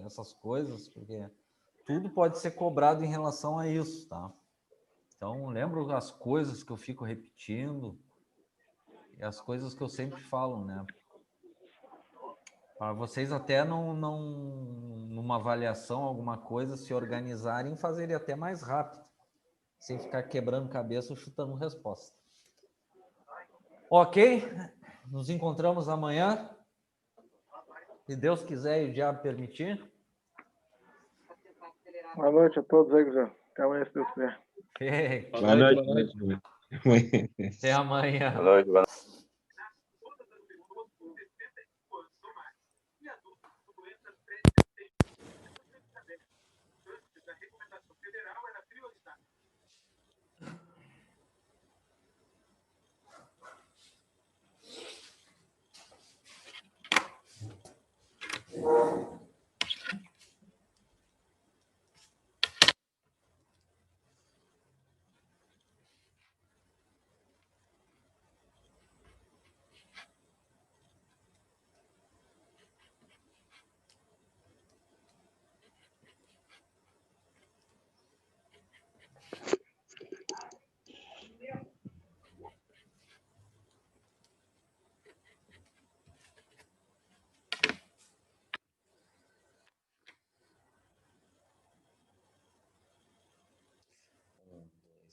Essas coisas, porque tudo pode ser cobrado em relação a isso, tá? Então, lembro as coisas que eu fico repetindo e as coisas que eu sempre falo, né? Para vocês até numa avaliação, alguma coisa, se organizarem e fazerem até mais rápido, sem ficar quebrando cabeça ou chutando resposta. Ok? Nos encontramos amanhã, se Deus quiser e o diabo permitir.
Boa noite a todos aí, José. Até amanhã, se Deus quiser.
Boa noite.
Até amanhã.
Boa noite. Boa noite.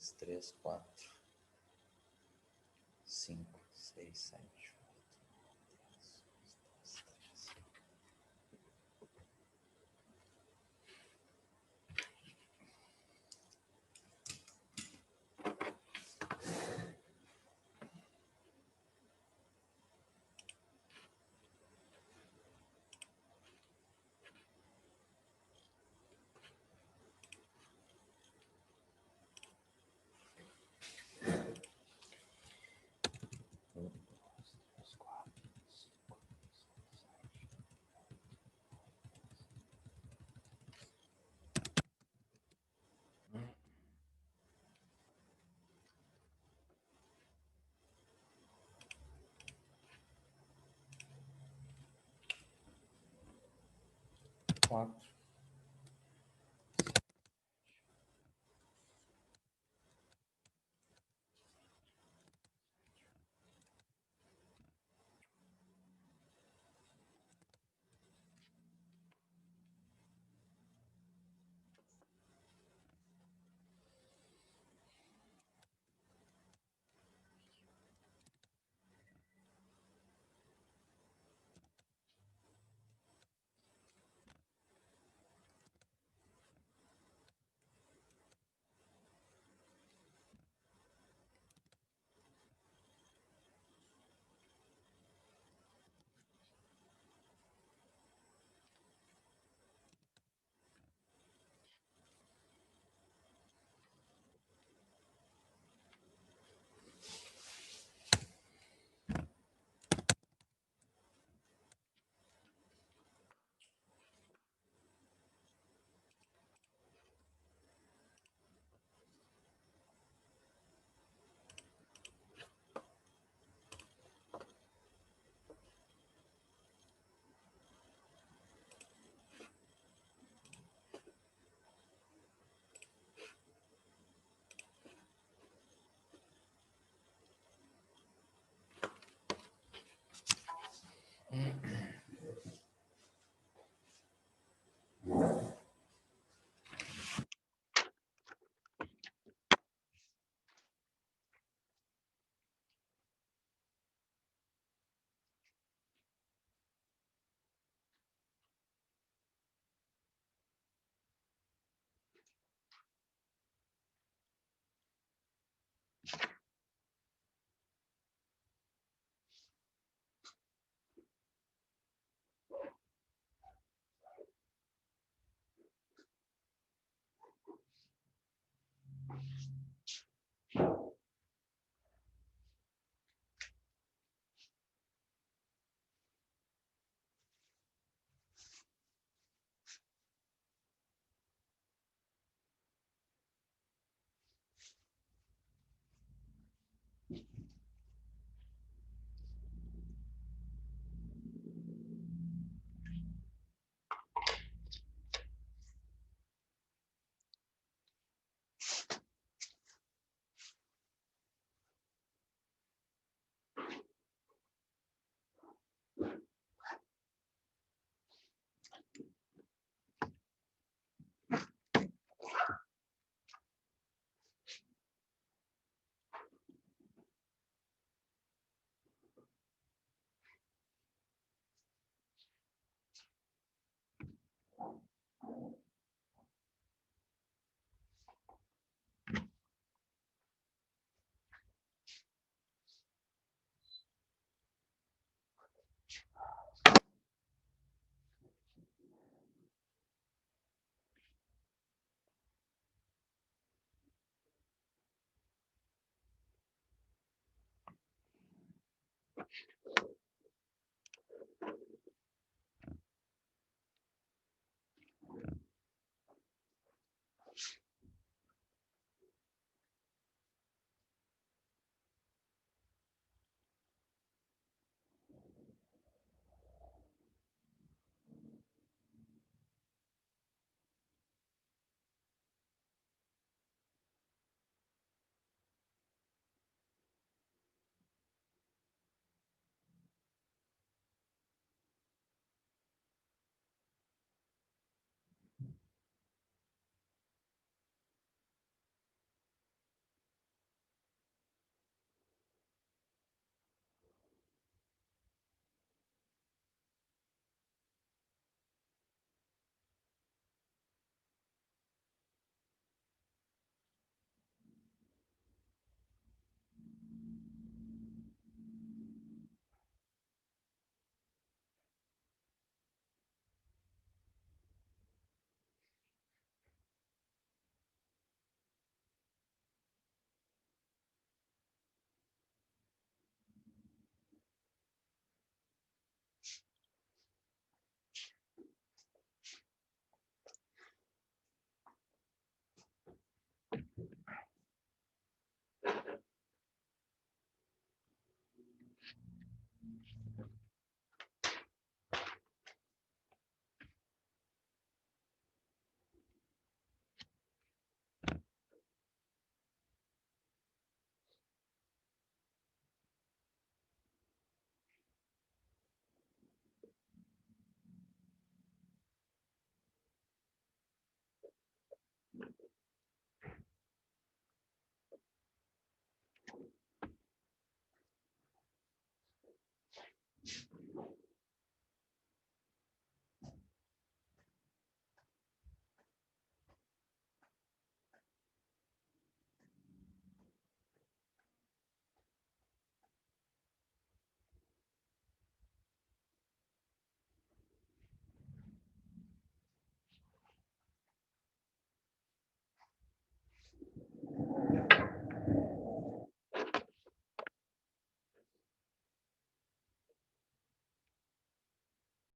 Dois, três, quatro, 5, 6, 7, 4.